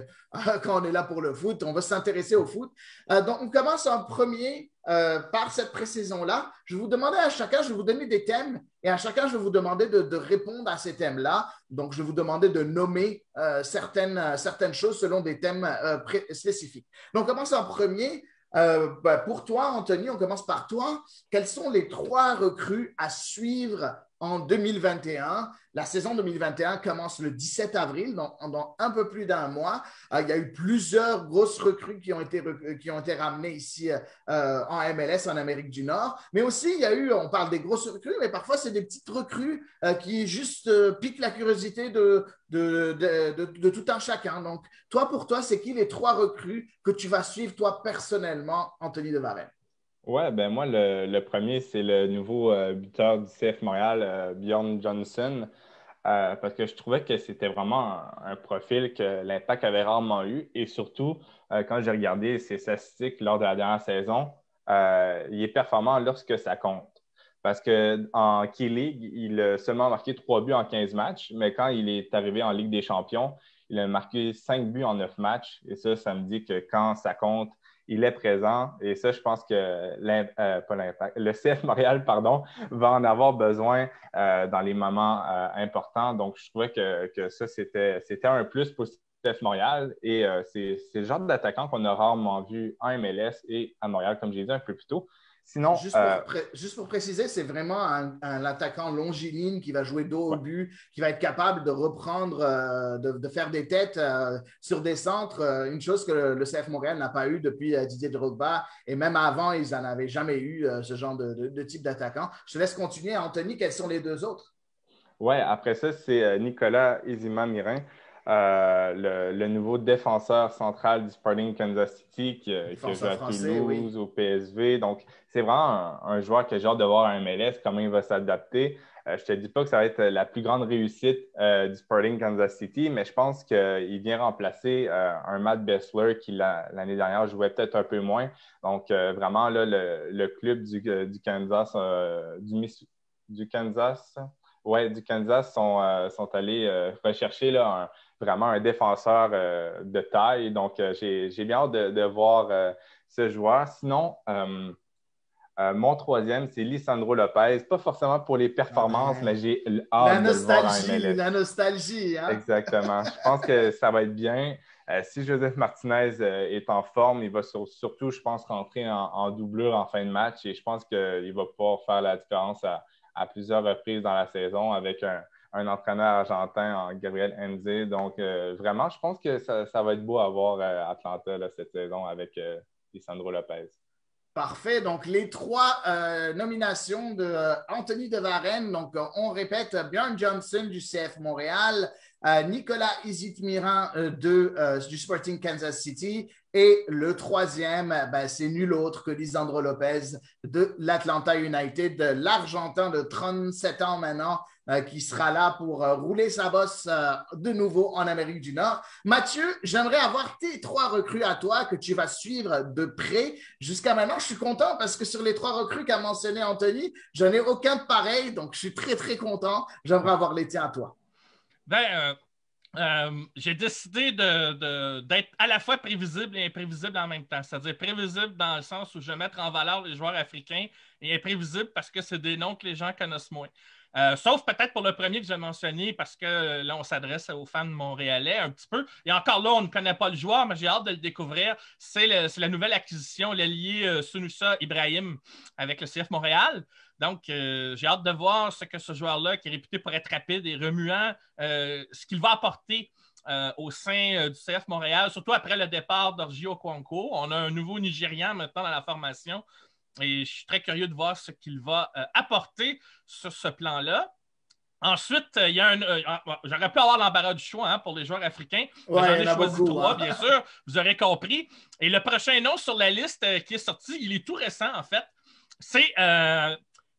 quand on est là pour le foot, on va s'intéresser au foot. Donc, on commence en premier par cette pré-saison-là. Je vais vous demander à chacun, je vais vous donner des thèmes et à chacun, je vais vous demander de répondre à ces thèmes-là. Donc, je vais vous demander de nommer certaines choses selon des thèmes spécifiques. Donc, on commence en premier. Pour toi, Anthony, on commence par toi. Quels sont les 3 recrues à suivre en 2021? La saison 2021 commence le 17 avril, donc dans un peu plus d'un mois. Il y a eu plusieurs grosses recrues qui ont été ramenées ici en MLS, en Amérique du Nord. Mais aussi, il y a eu, on parle des grosses recrues, mais parfois, c'est des petites recrues qui juste piquent la curiosité de tout un chacun. Donc, pour toi, c'est qui les 3 recrues que tu vas suivre, toi, personnellement, Anthony de Varenne?
Ouais, ben moi, le premier, c'est le nouveau buteur du CF Montréal, Bjorn Johnson, parce que je trouvais que c'était vraiment un profil que l'Impact avait rarement eu. Et surtout, quand j'ai regardé ses statistiques lors de la dernière saison, il est performant lorsque ça compte. Parce qu'en K-League, il a seulement marqué 3 buts en 15 matchs, mais quand il est arrivé en Ligue des champions, il a marqué 5 buts en 9 matchs. Et ça me dit que quand ça compte, il est présent. Et ça, je pense que le CF Montréal, va en avoir besoin dans les moments importants. Donc, je trouvais que ça, c'était un plus pour le CF Montréal. Et c'est le genre d'attaquant qu'on a rarement vu en MLS et à Montréal, comme j'ai dit un peu plus tôt. Sinon,
juste pour préciser, c'est vraiment un attaquant longiligne qui va jouer dos au but, qui va être capable de reprendre, de faire des têtes sur des centres, une chose que le CF Montréal n'a pas eu depuis Didier Drogba. Et même avant, ils n'en avaient jamais eu ce genre de type d'attaquant. Je te laisse continuer. Anthony, quels sont les 2 autres?
Oui, après ça, c'est Nicolas Izima-Mirin. Le nouveau défenseur central du Sporting Kansas City qui a joué à Toulouse, au PSV. Donc, c'est vraiment un joueur que j'ai hâte de voir à MLS, comment il va s'adapter. Je ne te dis pas que ça va être la plus grande réussite du Sporting Kansas City, mais je pense qu'il vient remplacer un Matt Bessler qui, l'année dernière, jouait peut-être un peu moins. Donc, vraiment, là, le club du Kansas, du Kansas sont allés rechercher là, vraiment un défenseur de taille. Donc, j'ai bien hâte de voir ce joueur. Sinon, mon troisième, c'est Lisandro Lopez. Pas forcément pour les performances, mais j'ai hâte de le voir en MLS.
La nostalgie, hein?
Exactement. Je pense que ça va être bien. Si Joseph Martinez est en forme, il va surtout, je pense, rentrer en doublure en fin de match et je pense qu'il va pouvoir faire la différence à plusieurs reprises dans la saison avec un entraîneur argentin en Gabriel Heinze. Donc, vraiment, je pense que ça va être beau à voir Atlanta là, cette saison avec Lisandro Lopez.
Parfait. Donc, les 3 nominations de Anthony de Varenne. Donc, on répète, Bjorn Johnson du CF Montréal, Nicolas Izit-Miran du Sporting Kansas City et le 3e, c'est nul autre que Lisandro Lopez de l'Atlanta United, l'Argentin de 37 ans maintenant, qui sera là pour rouler sa bosse de nouveau en Amérique du Nord. Mathieu, j'aimerais avoir tes 3 recrues à toi que tu vas suivre de près. Jusqu'à maintenant, je suis content parce que sur les 3 recrues qu'a mentionné Anthony, je n'ai aucun de pareil, donc je suis très, très content. J'aimerais avoir les tiens à toi.
J'ai décidé d'être à la fois prévisible et imprévisible en même temps. C'est-à-dire prévisible dans le sens où je vais mettre en valeur les joueurs africains et imprévisible parce que c'est des noms que les gens connaissent moins. Sauf peut-être pour le premier que j'ai mentionné parce que là, on s'adresse aux fans montréalais un petit peu. Et encore là, on ne connaît pas le joueur, mais j'ai hâte de le découvrir. C'est la nouvelle acquisition, l'ailier Sunusa Ibrahim avec le CF Montréal. Donc, j'ai hâte de voir ce que ce joueur-là, qui est réputé pour être rapide et remuant, ce qu'il va apporter au sein du CF Montréal, surtout après le départ d'Orji Okonkwo. On a un nouveau Nigérian maintenant dans la formation et je suis très curieux de voir ce qu'il va apporter sur ce plan-là. Ensuite, il y a j'aurais pu avoir l'embarras du choix pour les joueurs africains.
Ouais,
j'en ai choisi
beaucoup,
3, bien sûr. Vous aurez compris. Et le prochain nom sur la liste qui est sorti, il est tout récent, en fait. C'est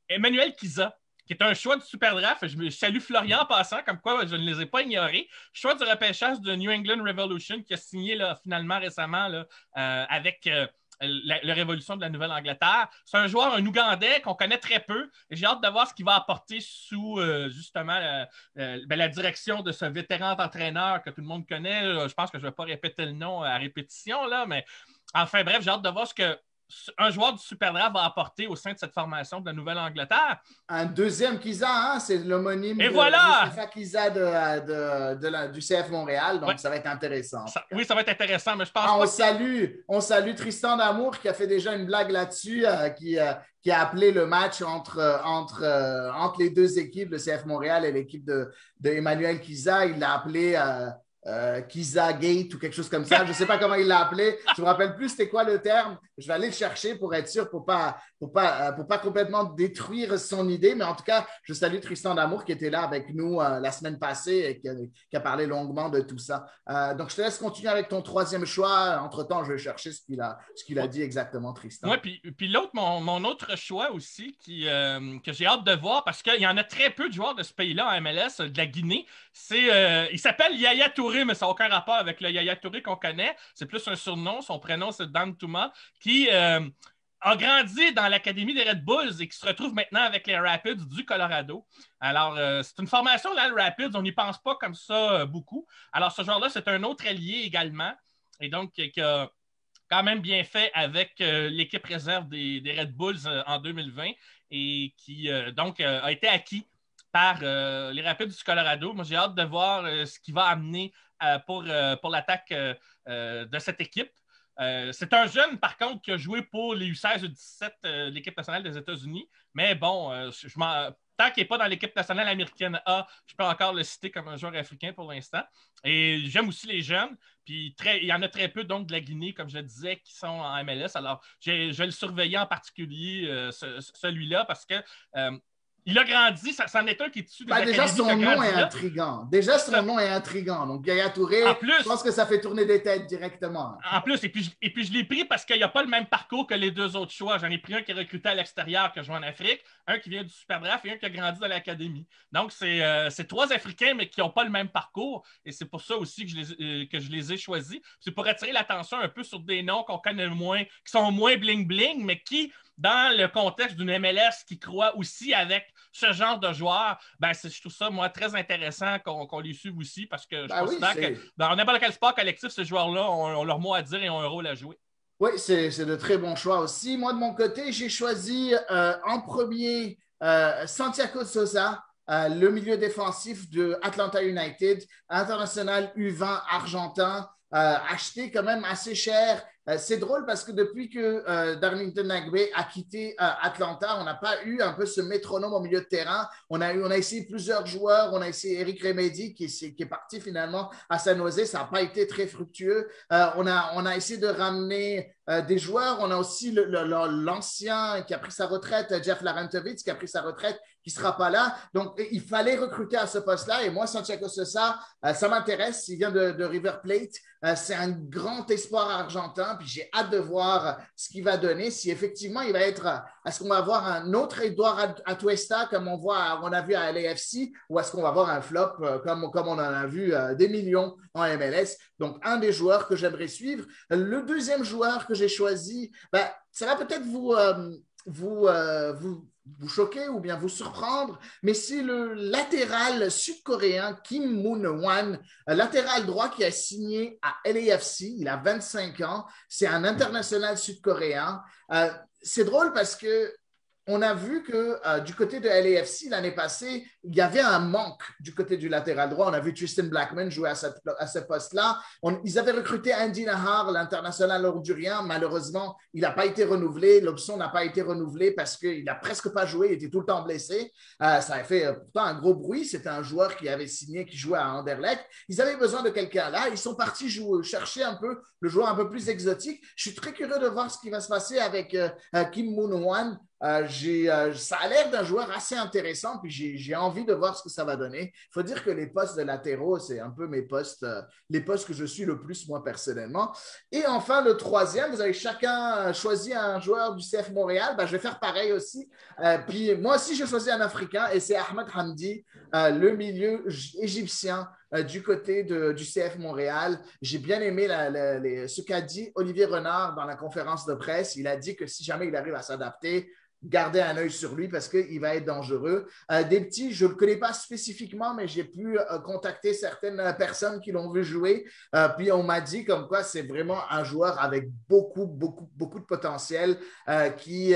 Emmanuel Kiza, qui est un choix du Super Draft. Je salue Florian en passant, comme quoi je ne les ai pas ignorés. Choix du repêchage de New England Revolution qui a signé là, finalement récemment là, avec la révolution de la Nouvelle-Angleterre. C'est un joueur, un Ougandais qu'on connaît très peu. J'ai hâte de voir ce qu'il va apporter sous justement la direction de ce vétéran entraîneur que tout le monde connaît. Je pense que je ne vais pas répéter le nom à répétition, là, mais enfin bref, j'ai hâte de voir ce que un joueur du Super Draft va apporter au sein de cette formation de la Nouvelle-Angleterre.
Un deuxième Kiza, hein? C'est l'homonyme de Moustapha Kiza du CF Montréal, donc ça va être intéressant.
Oui, ça va être intéressant, mais je pense
on salue Tristan D'Amour qui a fait déjà une blague là-dessus, qui a appelé le match entre les deux équipes, le CF Montréal et l'équipe de Emmanuel Kiza. Il l'a appelé Kiza Gate ou quelque chose comme ça. Je ne sais pas comment il l'a appelé. Je ne me rappelle plus c'était quoi le terme. Je vais aller le chercher pour être sûr, pour pas complètement détruire son idée. Mais en tout cas, je salue Tristan D'Amour qui était là avec nous la semaine passée et qui a parlé longuement de tout ça. Donc, je te laisse continuer avec ton troisième choix. Entre-temps, je vais chercher ce qu'il a dit exactement, Tristan.
Oui, puis l'autre, mon autre choix aussi que j'ai hâte de voir parce qu'il y en a très peu de joueurs de ce pays-là en MLS, de la Guinée. Il s'appelle Yaya Touré, mais ça n'a aucun rapport avec le Yaya Touré qu'on connaît. C'est plus un surnom. Son prénom, c'est Dan Touma, qui a grandi dans l'académie des Red Bulls et qui se retrouve maintenant avec les Rapids du Colorado. Alors, c'est une formation, là, le Rapids, on n'y pense pas comme ça beaucoup. Alors, ce joueur-là, c'est un autre allié également. Et donc, qui a quand même bien fait avec l'équipe réserve des Red Bulls en 2020 et qui, donc, a été acquis par les Rapids du Colorado. Moi, j'ai hâte de voir ce qu'il va amener pour l'attaque de cette équipe. C'est un jeune, par contre, qui a joué pour les U16 U17, l'équipe nationale des États-Unis. Mais bon, tant qu'il n'est pas dans l'équipe nationale américaine A, je peux encore le citer comme un joueur africain pour l'instant. Et j'aime aussi les jeunes. Puis il y en a très peu, donc, de la Guinée, comme je le disais, qui sont en MLS. Alors, je vais le surveiller en particulier, celui-là, parce que il a grandi, ça en est un qui est issu des académies.
Déjà, son nom est intriguant. Donc, Yaya Touré, je pense que ça fait tourner des têtes directement.
En plus, et puis je l'ai pris parce qu'il n'y a pas le même parcours que les deux autres choix. J'en ai pris un qui est recruté à l'extérieur, qui a joué en Afrique, un qui vient du Super Draft et un qui a grandi dans l'académie. Donc, c'est trois Africains, mais qui n'ont pas le même parcours. Et c'est pour ça aussi que je les ai choisis. C'est pour attirer l'attention un peu sur des noms qu'on connaît moins, qui sont moins bling-bling, mais qui, dans le contexte d'une MLS qui croit aussi avec ce genre de joueurs, je trouve ça, moi, très intéressant qu'on les suive aussi parce que je considère que dans n'importe quel sport collectif, ces joueurs-là ont leur mot à dire et ont un rôle à jouer.
Oui, c'est de très bons choix aussi. Moi, de mon côté, j'ai choisi en premier Santiago Sosa, le milieu défensif de Atlanta United, international U20 argentin, acheté quand même assez cher. C'est drôle parce que depuis que Darlington Nagbe a quitté Atlanta, on n'a pas eu un peu ce métronome au milieu de terrain. On a essayé plusieurs joueurs. On a essayé Eric Remedi qui est parti finalement à San Jose. Ça n'a pas été très fructueux. On a essayé de ramener des joueurs. On a aussi l'ancien qui a pris sa retraite, Jeff Larentovitz, qui a pris sa retraite, qui ne sera pas là. Donc, il fallait recruter à ce poste-là. Et moi, Santiago Sosa, ça m'intéresse. Il vient de River Plate. C'est un grand espoir argentin. Puis j'ai hâte de voir ce qu'il va donner. Si effectivement, il va être... Est-ce qu'on va avoir un autre Edouard Atuesta comme on a vu à LAFC ou est-ce qu'on va avoir un flop comme on en a vu des millions en MLS? Donc, un des joueurs que j'aimerais suivre. Le deuxième joueur que j'ai choisi, ça va peut-être vous choquer ou bien vous surprendre, mais c'est le latéral sud-coréen Kim Moon-Hwan, latéral droit qui a signé à LAFC. Il a 25 ans. C'est un international sud-coréen. C'est drôle parce que on a vu que du côté de LAFC, l'année passée, il y avait un manque du côté du latéral droit. On a vu Tristan Blackman jouer à ce poste-là. Ils avaient recruté Andy Nahar, l'international hondurien. Malheureusement, il n'a pas été renouvelé. L'option n'a pas été renouvelée parce qu'il n'a presque pas joué. Il était tout le temps blessé. Ça a fait pourtant un gros bruit. C'était un joueur qui avait signé, qui jouait à Anderlecht. Ils avaient besoin de quelqu'un là. Ils sont partis chercher un peu le joueur un peu plus exotique. Je suis très curieux de voir ce qui va se passer avec Kim Moon-Hwan. Ça a l'air d'un joueur assez intéressant, puis j'ai envie de voir ce que ça va donner. Il faut dire que les postes de latéraux, c'est un peu mes postes, les postes que je suis le plus, moi, personnellement. Et enfin, le troisième, vous avez chacun choisi un joueur du CF Montréal. Je vais faire pareil aussi. Puis moi aussi, j'ai choisi un Africain, et c'est Ahmed Hamdi, le milieu égyptien du côté du CF Montréal. J'ai bien aimé ce qu'a dit Olivier Renard dans la conférence de presse. Il a dit que si jamais il arrive à s'adapter, garder un œil sur lui parce qu'il va être dangereux. Des petits, je ne le connais pas spécifiquement, mais j'ai pu contacter certaines personnes qui l'ont vu jouer. Puis on m'a dit comme quoi c'est vraiment un joueur avec beaucoup de potentiel qui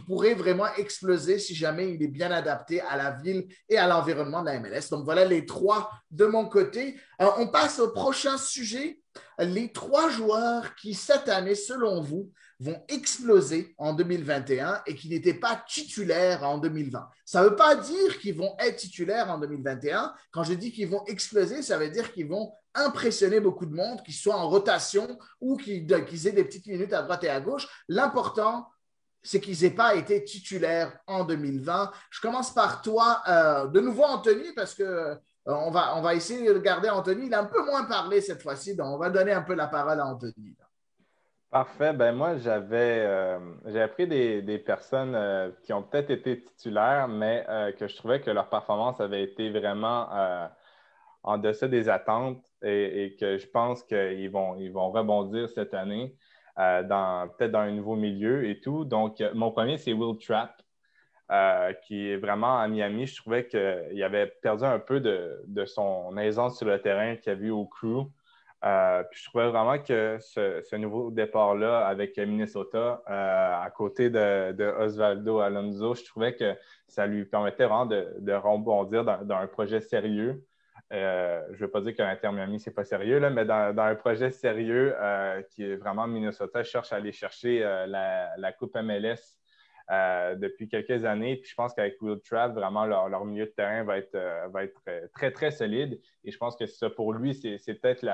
pourrait vraiment exploser si jamais il est bien adapté à la ville et à l'environnement de la MLS. Donc voilà les trois de mon côté. On passe au prochain sujet. Les trois joueurs qui, cette année, selon vous, vont exploser en 2021 et qui n'étaient pas titulaires en 2020. Ça ne veut pas dire qu'ils vont être titulaires en 2021. Quand je dis qu'ils vont exploser, ça veut dire qu'ils vont impressionner beaucoup de monde, qu'ils soient en rotation ou qu'ils aient des petites minutes à droite et à gauche. L'important, c'est qu'ils n'aient pas été titulaires en 2020. Je commence par toi, de nouveau Anthony, parce que on va essayer de garder Anthony. Il a un peu moins parlé cette fois-ci, donc on va donner un peu la parole à Anthony.
Parfait. Ben moi, j'avais pris des personnes qui ont peut-être été titulaires, mais que je trouvais que leur performance avait été vraiment en deçà des attentes et que je pense qu'ils vont rebondir cette année peut-être dans un nouveau milieu et tout. Donc, mon premier, c'est Will Trapp, qui est vraiment à Miami. Je trouvais qu'il avait perdu un peu de son aisance sur le terrain qu'il a vu au Crew. Puis je trouvais vraiment que ce nouveau départ-là avec Minnesota, à côté de Osvaldo Alonso, je trouvais que ça lui permettait vraiment de rebondir dans un projet sérieux. Je ne veux pas dire que l'Inter Miami, ce n'est pas sérieux, là, mais dans un projet sérieux qui est vraiment Minnesota cherche à aller chercher la Coupe MLS depuis quelques années. Puis je pense qu'avec Will Trapp, vraiment, leur milieu de terrain va être très, très solide. Et je pense que ça, pour lui, c'est peut-être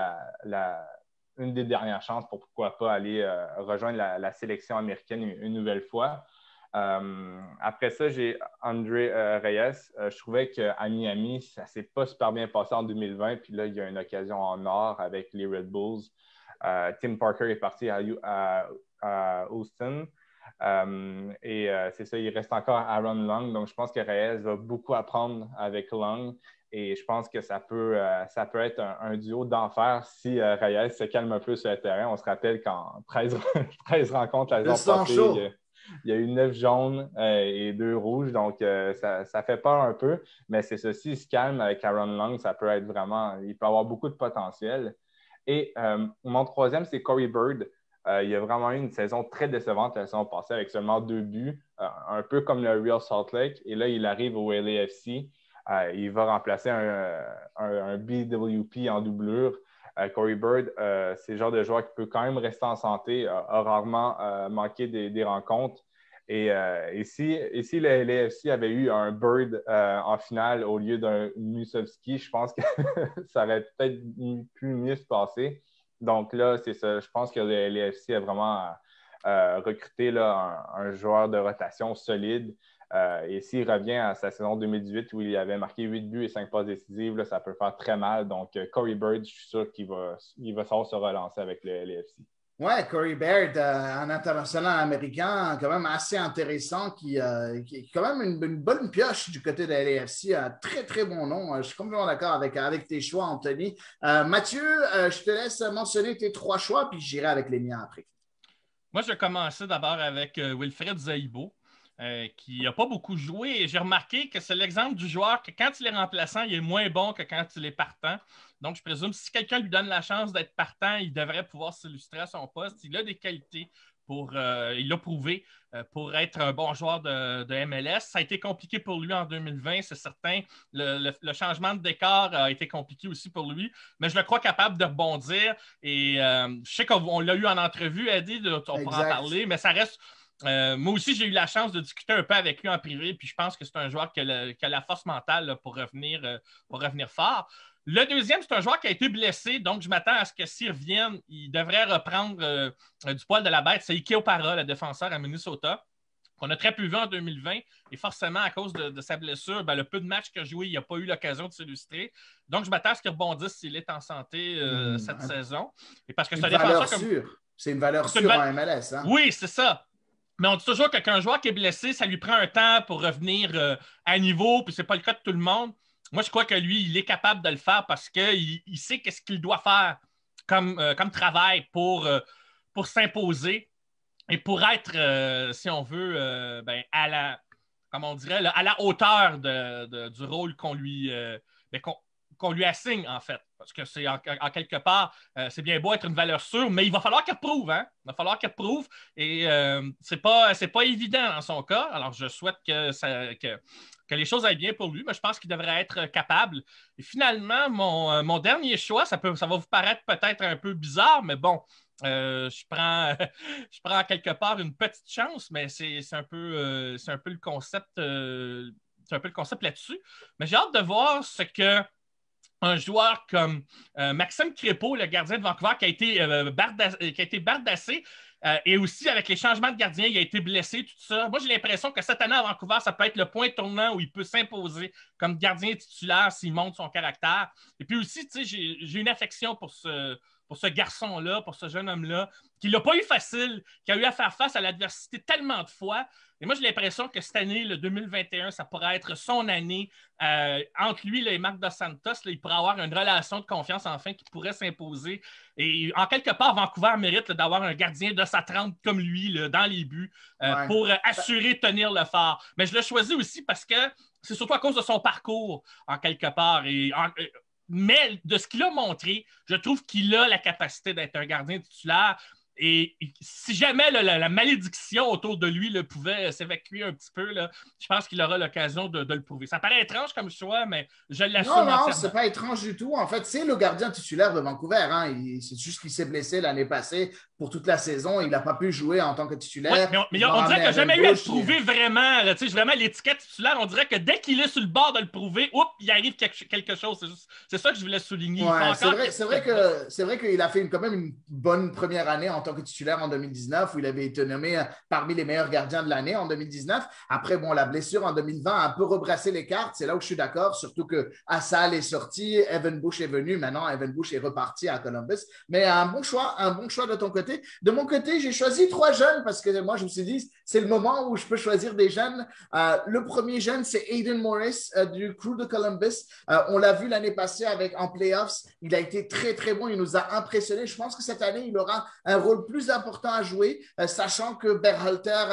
une des dernières chances pour pourquoi pas aller rejoindre la sélection américaine une nouvelle fois. Après ça, j'ai André Reyes. Je trouvais qu'à Miami, ça ne s'est pas super bien passé en 2020. Puis là, il y a une occasion en or avec les Red Bulls. Tim Parker est parti à Houston. C'est ça, il reste encore Aaron Long. Donc, je pense que Reyes va beaucoup apprendre avec Long. Et je pense que ça peut être un duo d'enfer si Reyes se calme un peu sur le terrain. On se rappelle qu'en 13 rencontres la saison passée, il y a eu 9 jaunes et 2 rouges. Donc, ça fait peur un peu. Mais c'est ça, s'il se calme avec Aaron Long, ça peut être vraiment... Il peut avoir beaucoup de potentiel. Et mon troisième, c'est Corey Bird. Il a vraiment eu une saison très décevante la saison passée avec seulement 2 buts, un peu comme le Real Salt Lake. Et là, il arrive au LAFC. Il va remplacer un BWP en doublure. Corey Bird, c'est le genre de joueur qui peut quand même rester en santé, a rarement manqué des rencontres. Et si le LAFC avait eu un Bird en finale au lieu d'un Musovski, je pense que ça aurait peut-être pu mieux se passer. Donc là, c'est ça. Je pense que le LAFC a vraiment recruté là, un joueur de rotation solide. Et s'il revient à sa saison 2018 où il avait marqué 8 buts et 5 passes décisives, là, ça peut faire très mal. Donc, Corey Bird, je suis sûr qu'il va savoir se relancer avec le LAFC.
Ouais, Corey Bird, un international américain quand même assez intéressant qui est quand même une bonne pioche du côté de la LAFC. Un très, très bon nom. Je suis complètement d'accord avec tes choix, Anthony. Mathieu, je te laisse mentionner tes 3 choix, puis j'irai avec les miens après.
Moi, je vais commencer d'abord avec Wilfred Zaïbo, qui n'a pas beaucoup joué. Et j'ai remarqué que c'est l'exemple du joueur que quand il est remplaçant, il est moins bon que quand il est partant. Donc, je présume que si quelqu'un lui donne la chance d'être partant, il devrait pouvoir s'illustrer à son poste. Il a des qualités il l'a prouvé pour être un bon joueur de MLS. Ça a été compliqué pour lui en 2020, c'est certain. Le changement de décor a été compliqué aussi pour lui, mais je le crois capable de rebondir. Et je sais qu'on l'a eu en entrevue, Eddie, on pourra en parler, mais ça reste... moi aussi, j'ai eu la chance de discuter un peu avec lui en privé, puis je pense que c'est un joueur qui a la force mentale là, pour revenir fort. Le deuxième, c'est un joueur qui a été blessé, donc je m'attends à ce que s'il revienne, il devrait reprendre du poil de la bête. C'est Ike Opara, le défenseur à Minnesota, qu'on a très peu vu en 2020. Et forcément, à cause de sa blessure, le peu de matchs qu'il a joué, il n'a pas eu l'occasion de s'illustrer. Donc, je m'attends à ce qu'il rebondisse s'il est en santé cette saison. Et parce que c'est un défenseur
C'est une valeur sûre en MLS. Hein?
Oui, c'est ça. Mais on dit toujours qu'un joueur qui est blessé, ça lui prend un temps pour revenir à niveau, puis c'est pas le cas de tout le monde. moi, je crois que lui, il est capable de le faire parce qu'il sait qu'est-ce qu'il doit faire comme travail pour s'imposer et pour être, si on veut, comme on dirait, là, à la hauteur du rôle qu'on lui assigne, en fait. Parce que c'est en quelque part, c'est bien beau être une valeur sûre, mais il va falloir qu'elle prouve, hein? Il va falloir qu'elle prouve. Et c'est pas évident dans son cas. Alors, je souhaite que les choses aillent bien pour lui, mais je pense qu'il devrait être capable. Et finalement, mon dernier choix, ça va vous paraître peut-être un peu bizarre, mais bon, je prends quelque part une petite chance, mais c'est un peu le concept. C'est un peu le concept là-dessus. Mais j'ai hâte de voir ce que un joueur comme Maxime Crépeau, le gardien de Vancouver, qui a été bardassé, et aussi avec les changements de gardien, il a été blessé, tout ça. Moi, j'ai l'impression que cette année à Vancouver, ça peut être le point tournant où il peut s'imposer comme gardien titulaire s'il montre son caractère. Et puis aussi, tu sais, j'ai une affection pour ce garçon-là, pour ce jeune homme-là, qui l'a pas eu facile, qui a eu à faire face à l'adversité tellement de fois. Et moi, j'ai l'impression que cette année, le 2021, ça pourrait être son année. Entre lui et Marc Dos Santos, là, il pourrait avoir une relation de confiance enfin qui pourrait s'imposer. Et en quelque part, Vancouver mérite là, d'avoir un gardien de sa trempe comme lui là, dans les buts pour assurer tenir le phare. Mais je l'ai choisi aussi parce que c'est surtout à cause de son parcours, en quelque part. Mais de ce qu'il a montré, je trouve qu'il a la capacité d'être un gardien titulaire. Et si jamais la malédiction autour de lui pouvait s'évacuer un petit peu, là, je pense qu'il aura l'occasion de le prouver. Ça paraît étrange comme choix, mais je l'assume entièrement.
Non, c'est pas étrange du tout. En fait, c'est le gardien titulaire de Vancouver. Hein. C'est juste qu'il s'est blessé l'année passée pour toute la saison. Il n'a pas pu jouer en tant que titulaire.
Ouais, mais on dirait qu'il n'a jamais eu à le prouver vraiment. Là, vraiment, l'étiquette titulaire, on dirait que dès qu'il est sur le bord de le prouver, il arrive quelque chose. C'est ça que je voulais souligner.
Ouais, c'est vrai qu'il a fait quand même une bonne première année en tant que titulaire en 2019, où il avait été nommé parmi les meilleurs gardiens de l'année en 2019. Après, bon, la blessure en 2020 a un peu rebrassé les cartes. C'est là où je suis d'accord, surtout que Assal est sorti, Evan Bush est venu. Maintenant, Evan Bush est reparti à Columbus. Mais un bon choix de ton côté. De mon côté, j'ai choisi 3 jeunes parce que moi, je me suis dit, c'est le moment où je peux choisir des jeunes. Le premier jeune, c'est Aidan Morris du Crew de Columbus. On l'a vu l'année passée en playoffs. Il a été très, très bon. Il nous a impressionnés. Je pense que cette année, il aura un rôle plus important à jouer, sachant que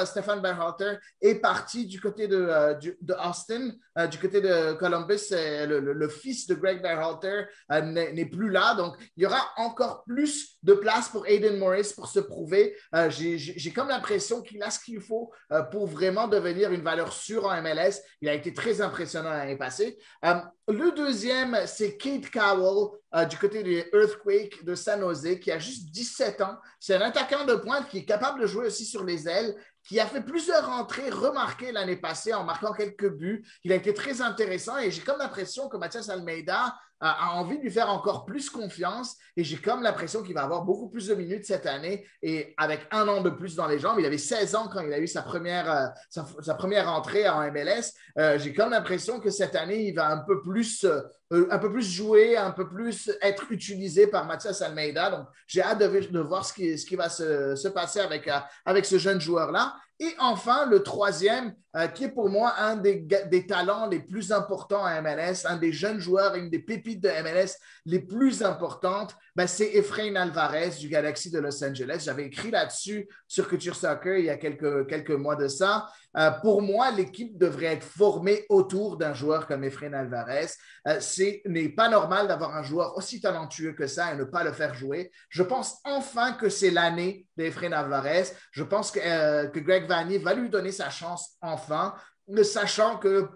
Stefan Berhalter est parti du côté de Austin, du côté de Columbus. Le fils de Greg Berhalter n'est plus là. Donc, il y aura encore plus de place pour Aidan Morris pour se prouver. J'ai comme l'impression qu'il a ce qu'il faut pour vraiment devenir une valeur sûre en MLS. Il a été très impressionnant l'année passée. Le deuxième, c'est Cade Cowell du côté des Earthquakes de San Jose, qui a juste 17 ans. C'est un attaquant de pointe qui est capable de jouer aussi sur les ailes, qui a fait plusieurs entrées remarquées l'année passée en marquant quelques buts. Il a été très intéressant et j'ai comme l'impression que Mathias Almeida a envie de lui faire encore plus confiance et j'ai comme l'impression qu'il va avoir beaucoup plus de minutes cette année et avec un an de plus dans les jambes. Il avait 16 ans quand il a eu sa première entrée en MLS. J'ai comme l'impression que cette année, il va un peu plus jouer, un peu plus être utilisé par Mathias Almeida. Donc, j'ai hâte de voir ce qui va se passer avec ce jeune joueur-là. Et enfin, le troisième, qui est pour moi un des talents les plus importants à MLS, un des jeunes joueurs, une des pépites de MLS les plus importantes, c'est Efrain Alvarez du Galaxy de Los Angeles. J'avais écrit là-dessus sur Culture Soccer il y a quelques mois de ça. Pour moi, l'équipe devrait être formée autour d'un joueur comme Efrain Alvarez. Ce n'est pas normal d'avoir un joueur aussi talentueux que ça et ne pas le faire jouer. Je pense enfin que c'est l'année d'Efrain Alvarez. Je pense que Greg Vanney va lui donner sa chance enfin, sachant que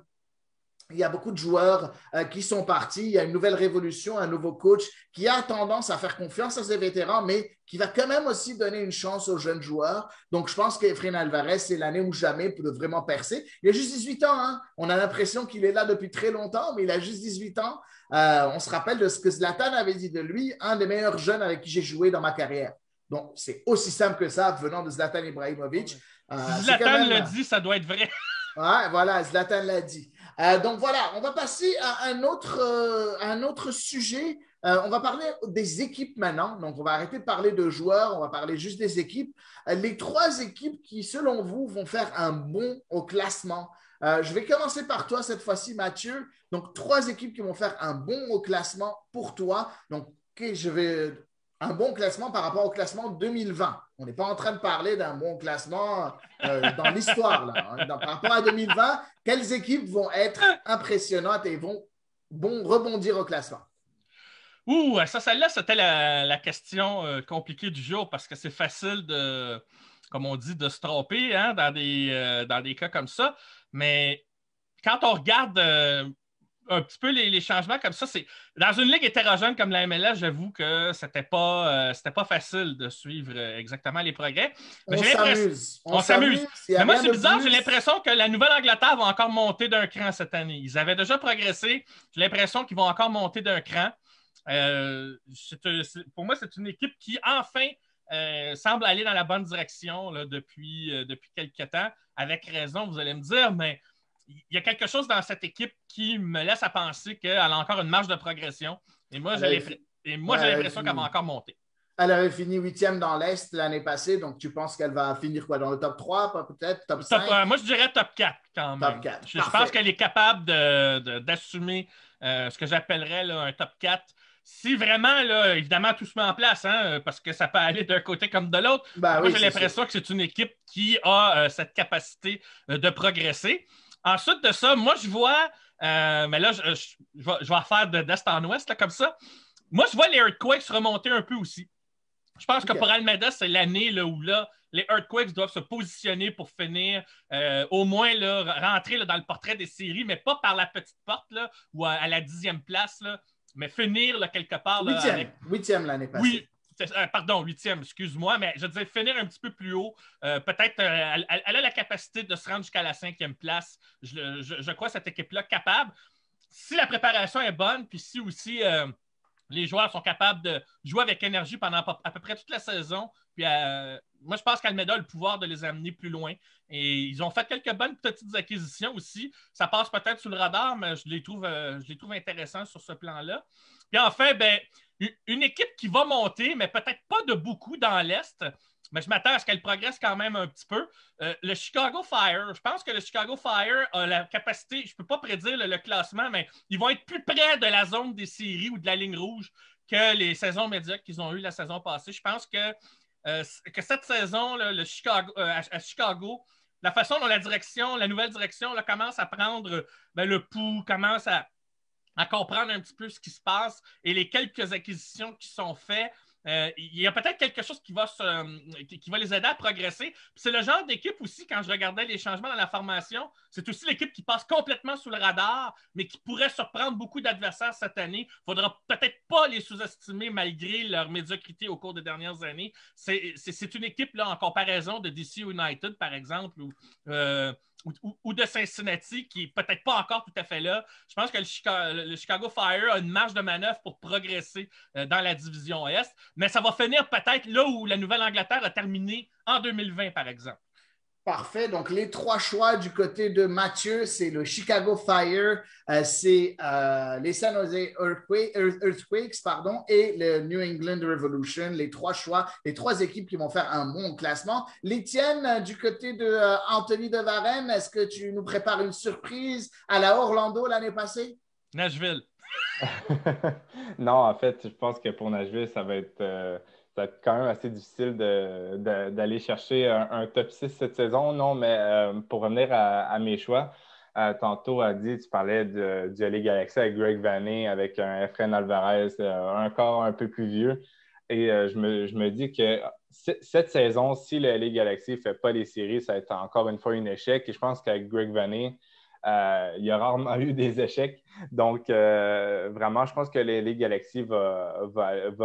il y a beaucoup de joueurs qui sont partis. Il y a une nouvelle révolution, un nouveau coach qui a tendance à faire confiance à ses vétérans, mais qui va quand même aussi donner une chance aux jeunes joueurs. Donc, je pense qu'Efrain Alvarez, c'est l'année où jamais peut vraiment percer. Il a juste 18 ans. Hein? On a l'impression qu'il est là depuis très longtemps, mais il a juste 18 ans. On se rappelle de ce que Zlatan avait dit de lui, un des meilleurs jeunes avec qui j'ai joué dans ma carrière. Donc, c'est aussi simple que ça, venant de Zlatan Ibrahimovic.
Zlatan l'a dit, ça doit être vrai.
Ouais, voilà, Zlatan l'a dit. Donc voilà, on va passer à un autre sujet. On va parler des équipes maintenant. Donc, on va arrêter de parler de joueurs, on va parler juste des équipes. Les 3 équipes qui, selon vous, vont faire un bond au classement Je vais commencer par toi cette fois-ci, Mathieu. Donc, 3 équipes qui vont faire un bon au classement pour toi. Donc, OK, un bon classement par rapport au classement 2020. On n'est pas en train de parler d'un bon classement dans l'histoire, là. Hein. Par rapport à 2020, quelles équipes vont être impressionnantes et vont rebondir au classement?
Ouh, ça, celle-là, c'était la question compliquée du jour parce que c'est facile comme on dit, de se tromper hein, dans des cas comme ça. Mais quand on regarde un petit peu les changements comme ça, c'est dans une ligue hétérogène comme la MLS, j'avoue que c'était pas facile de suivre exactement les progrès. Mais
on s'amuse.
Mais moi, c'est bizarre, j'ai l'impression que la Nouvelle-Angleterre va encore monter d'un cran cette année. Ils avaient déjà progressé. J'ai l'impression qu'ils vont encore monter d'un cran. Pour moi, c'est une équipe qui, enfin, semble aller dans la bonne direction là, depuis quelques temps. Avec raison, vous allez me dire, mais il y a quelque chose dans cette équipe qui me laisse à penser qu'elle a encore une marge de progression. Et moi, j'ai l'impression qu'elle va encore monter.
Elle avait fini 8e dans l'Est l'année passée, donc tu penses qu'elle va finir quoi, dans le top 3, peut-être, top 5?
Moi, je dirais top 4 quand même.
Top 4.
Je pense qu'elle est capable d'assumer ce que j'appellerais là, un top 4. Si vraiment, là, évidemment, tout se met en place, hein, parce que ça peut aller d'un côté comme de l'autre. Moi, j'ai l'impression que c'est une équipe qui a cette capacité de progresser. Ensuite de ça, moi, je vois, mais là, je vais faire d'est en ouest, là, comme ça. Moi, je vois les Earthquakes remonter un peu aussi. Je pense que pour Almeda, c'est l'année là, où là, les Earthquakes doivent se positionner pour finir, au moins là, rentrer là, dans le portrait des séries, mais pas par la petite porte là, ou à la 10e place, là, mais finir là, quelque part.
8e l'année passée.
Oui. Pardon, 8e, excuse-moi, mais je disais finir un petit peu plus haut. Peut-être, elle a la capacité de se rendre jusqu'à la 5e place. Je crois cette équipe-là capable. Si la préparation est bonne, puis si aussi les joueurs sont capables de jouer avec énergie pendant à peu près toute la saison, puis moi, je pense qu'Almeda a le pouvoir de les amener plus loin. Et ils ont fait quelques bonnes petites acquisitions aussi. Ça passe peut-être sous le radar, mais je les trouve intéressants sur ce plan-là. Puis enfin, une équipe qui va monter, mais peut-être pas de beaucoup dans l'Est, mais je m'attends à ce qu'elle progresse quand même un petit peu. Le Chicago Fire, je pense que le Chicago Fire a la capacité, je ne peux pas prédire le classement, mais ils vont être plus près de la zone des séries ou de la ligne rouge que les saisons médiocres qu'ils ont eues la saison passée. Je pense que cette saison, là, à Chicago, la façon dont la nouvelle direction là, commence à prendre le pouls, commence à comprendre un petit peu ce qui se passe et les quelques acquisitions qui sont faites. Il y a peut-être quelque chose qui va les aider à progresser. C'est le genre d'équipe aussi, quand je regardais les changements dans la formation, c'est aussi l'équipe qui passe complètement sous le radar, mais qui pourrait surprendre beaucoup d'adversaires cette année. Il ne faudra peut-être pas les sous-estimer malgré leur médiocrité au cours des dernières années. C'est une équipe là, en comparaison de DC United, par exemple, ou de Cincinnati, qui n'est peut-être pas encore tout à fait là. Je pense que le Chicago Fire a une marge de manœuvre pour progresser dans la division Est, mais ça va finir peut-être là où la Nouvelle-Angleterre a terminé en 2020, par exemple.
Parfait. Donc, les 3 choix du côté de Mathieu, c'est le Chicago Fire, c'est les San Jose Earthquakes et le New England Revolution. Les 3 choix, les 3 équipes qui vont faire un bon classement. Les tiennes, du côté de Anthony de Varenne, est-ce que tu nous prépares une surprise à la Orlando l'année passée?
Nashville.
Non, en fait, je pense que pour Nashville, ça va être quand même assez difficile d'aller chercher un top 6 cette saison. Non, mais pour revenir à mes choix, tantôt, tu parlais du LA Galaxy avec Greg Vanney, avec un Efrain Alvarez, un corps un peu plus vieux. Et je me dis que cette saison, si le LA Galaxy ne fait pas les séries, ça va être encore une fois un échec. Et je pense qu'avec Greg Vanney, il y a rarement eu des échecs. Donc, vraiment, je pense que le LA Galaxy va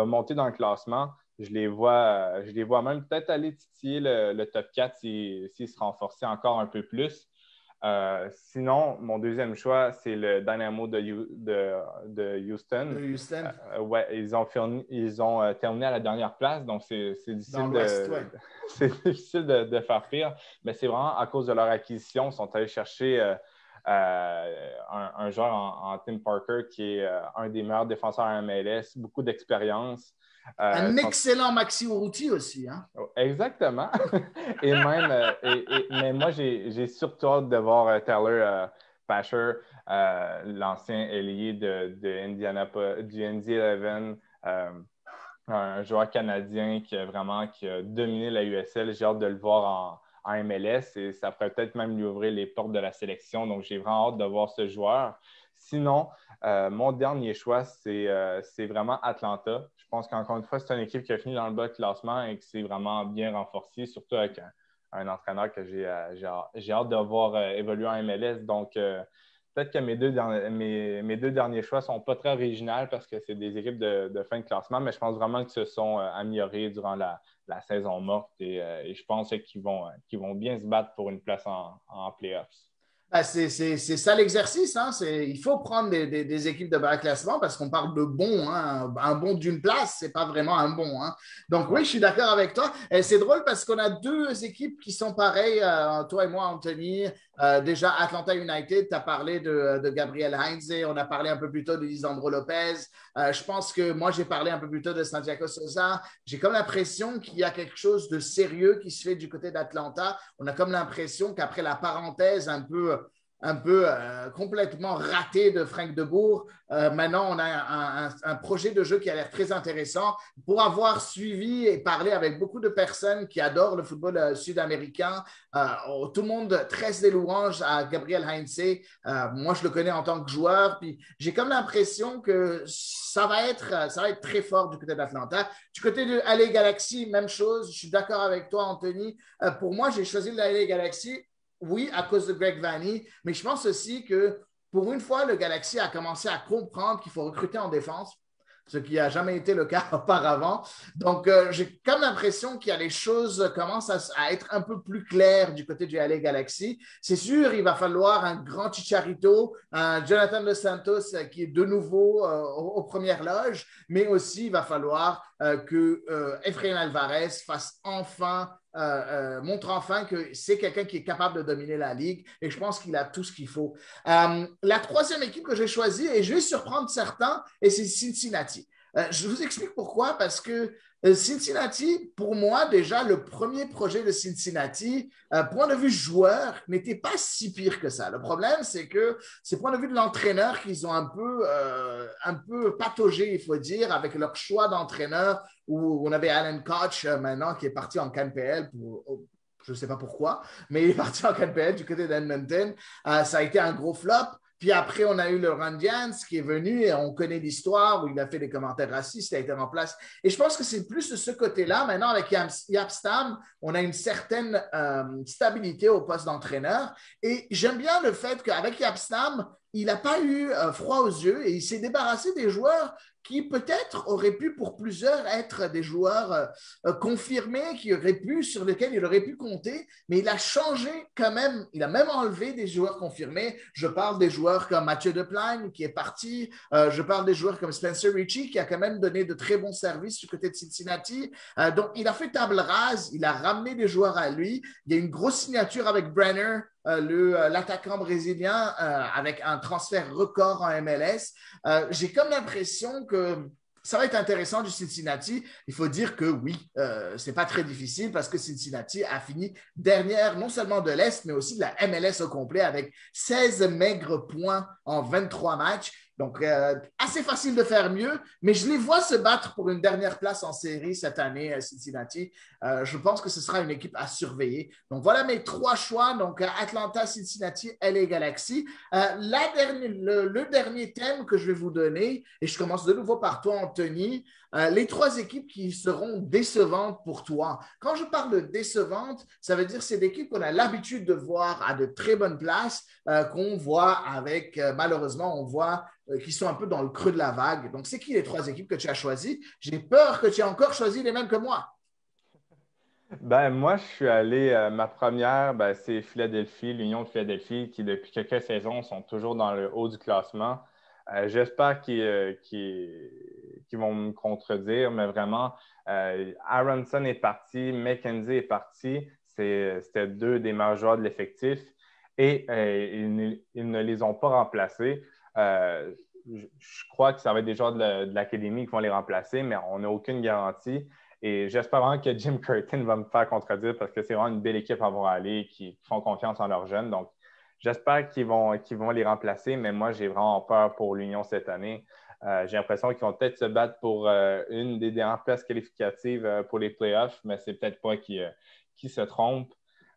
monter dans le classement. Je les vois même peut-être aller titiller le top 4 s'il se renforçait encore un peu plus. Sinon, mon deuxième choix, c'est le Dynamo de Houston. Ouais, ils ont terminé à la dernière place, donc c'est difficile de faire pire. Mais c'est vraiment à cause de leur acquisition. Ils sont allés chercher un joueur en Tim Parker qui est un des meilleurs défenseurs en MLS, beaucoup d'expérience.
Un excellent Maxi Urruti aussi. Hein?
Exactement. Et même, mais moi, j'ai surtout hâte de voir Tyler Pasher, l'ancien ailier de Indiana, du Indy 11, un joueur canadien qui a dominé la USL. J'ai hâte de le voir en MLS et ça pourrait peut-être même lui ouvrir les portes de la sélection. Donc, j'ai vraiment hâte de voir ce joueur. Sinon, mon dernier choix, c'est vraiment Atlanta. Je pense qu'encore une fois, c'est une équipe qui a fini dans le bas de classement et qui s'est vraiment bien renforcée, surtout avec un entraîneur que j'ai hâte de voir évoluer en MLS. Donc, peut-être que mes deux derniers choix ne sont pas très originaux parce que c'est des équipes de fin de classement, mais je pense vraiment qu'ils se sont améliorés durant la saison morte et je pense qu'ils vont bien se battre pour une place en playoffs.
Ben, c'est ça l'exercice. Hein? Il faut prendre des équipes de bas classement parce qu'on parle de bon. Hein? Un bon d'une place, c'est pas vraiment un bon. Hein? Donc oui, je suis d'accord avec toi. Et c'est drôle parce qu'on a deux équipes qui sont pareilles. Toi et moi, Anthony. Déjà, Atlanta United, tu as parlé de Gabriel Heinze. On a parlé un peu plus tôt de Lisandro Lopez. Je pense que moi, j'ai parlé un peu plus tôt de Santiago Sosa. J'ai comme l'impression qu'il y a quelque chose de sérieux qui se fait du côté d'Atlanta. On a comme l'impression qu'après la parenthèse un peu complètement raté de Frank de Boer. Maintenant, on a un projet de jeu qui a l'air très intéressant. Pour avoir suivi et parlé avec beaucoup de personnes qui adorent le football sud-américain, tout le monde tresse des louanges à Gabriel Heinze. Moi, je le connais en tant que joueur. Puis j'ai comme l'impression que ça va être très fort du côté d'Atlanta. Du côté de LA Galaxy, même chose. Je suis d'accord avec toi, Anthony. Pour moi, j'ai choisi le LA Galaxy. Oui, à cause de Greg Vanney, mais je pense aussi que pour une fois, le Galaxy a commencé à comprendre qu'il faut recruter en défense, ce qui n'a jamais été le cas auparavant. Donc, j'ai comme l'impression qu'il y a les choses commencent à être un peu plus claires du côté du LA Galaxy. C'est sûr, il va falloir un grand Chicharito, un Jonathan Dos Santos qui est de nouveau aux premières loges, mais aussi il va falloir que Efrain Alvarez fasse enfin montre enfin que c'est quelqu'un qui est capable de dominer la ligue et je pense qu'il a tout ce qu'il faut. La troisième équipe que j'ai choisie, et je vais surprendre certains, et c'est Cincinnati. Je vous explique pourquoi, parce que Cincinnati, pour moi, déjà, le premier projet de Cincinnati, point de vue joueur, n'était pas si pire que ça. Le problème, c'est que c'est point de vue de l'entraîneur qu'ils ont un peu pataugé, il faut dire, avec leur choix d'entraîneur, où on avait Alan Koch maintenant qui est parti en CanPL je ne sais pas pourquoi, mais il est parti en CanPL du côté d'Edmonton. Ça a été un gros flop. Puis après, on a eu le Randians qui est venu et on connaît l'histoire où il a fait des commentaires racistes, il a été en place. Et je pense que c'est plus de ce côté-là. Maintenant, avec Jaap Stam, on a une certaine stabilité au poste d'entraîneur. Et j'aime bien le fait qu'avec Jaap Stam, il n'a pas eu froid aux yeux et il s'est débarrassé des joueurs qui peut-être auraient pu pour plusieurs être des joueurs confirmés, sur lesquels il aurait pu compter, mais il a changé quand même, il a même enlevé des joueurs confirmés. Je parle des joueurs comme Mathieu Deplagne qui est parti, je parle des joueurs comme Spencer Richey qui a quand même donné de très bons services du côté de Cincinnati. Donc, il a fait table rase, il a ramené des joueurs à lui. Il y a une grosse signature avec Brenner, l'attaquant brésilien, avec un transfert record en MLS. J'ai comme l'impression que ça va être intéressant du Cincinnati. Il faut dire que oui, c'est pas très difficile parce que Cincinnati a fini dernière non seulement de l'Est, mais aussi de la MLS au complet avec 16 maigres points en 23 matchs. Donc, assez facile de faire mieux, mais je les vois se battre pour une dernière place en série cette année à Cincinnati. Je pense que ce sera une équipe à surveiller. Donc, voilà mes trois choix. Donc, Atlanta, Cincinnati, LA Galaxy. Le dernier thème que je vais vous donner, et je commence de nouveau par toi, Anthony, les trois équipes qui seront décevantes pour toi. Quand je parle de décevantes, ça veut dire que c'est des équipes qu'on a l'habitude de voir à de très bonnes places, qu'on voit avec, malheureusement, on voit qui sont un peu dans le creux de la vague. Donc, c'est qui les trois équipes que tu as choisies? J'ai peur que tu aies encore choisi les mêmes que moi.
Ben, moi, je suis allé, ma première, c'est Philadelphie, l'Union de Philadelphie, qui depuis quelques saisons sont toujours dans le haut du classement. J'espère qu'ils vont me contredire, mais vraiment, Aronson est parti, McKenzie est parti. C'était deux des meilleurs joueurs de l'effectif. et ils ne les ont pas remplacés. Je crois que ça va être des joueurs de l'académie qui vont les remplacer, mais on n'a aucune garantie. Et j'espère vraiment que Jim Curtin va me faire contredire parce que c'est vraiment une belle équipe à voir aller, qui font confiance en leurs jeunes. Donc, j'espère qu'ils vont les remplacer, mais moi, j'ai vraiment peur pour l'Union cette année. J'ai l'impression qu'ils vont peut-être se battre pour une des dernières places qualificatives pour les playoffs, mais c'est peut-être pas qui se trompe.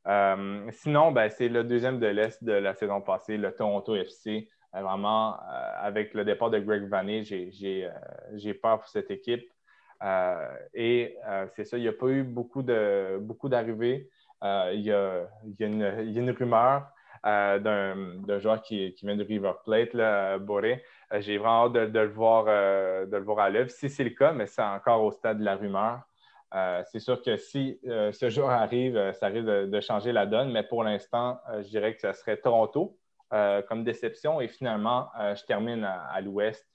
Sinon, c'est le deuxième de l'Est de la saison passée, le Toronto FC. Vraiment, avec le départ de Greg Vanney, j'ai peur pour cette équipe. C'est ça, il n'y a pas eu beaucoup d'arrivées. Il y a une rumeur d'un joueur qui vient de River Plate, là, Boré. J'ai vraiment hâte de le voir à l'œuvre. Si c'est le cas, mais c'est encore au stade de la rumeur. C'est sûr que si ce joueur arrive, ça risque de changer la donne, mais pour l'instant, je dirais que ce serait Toronto comme déception. Et finalement, je termine à l'Ouest.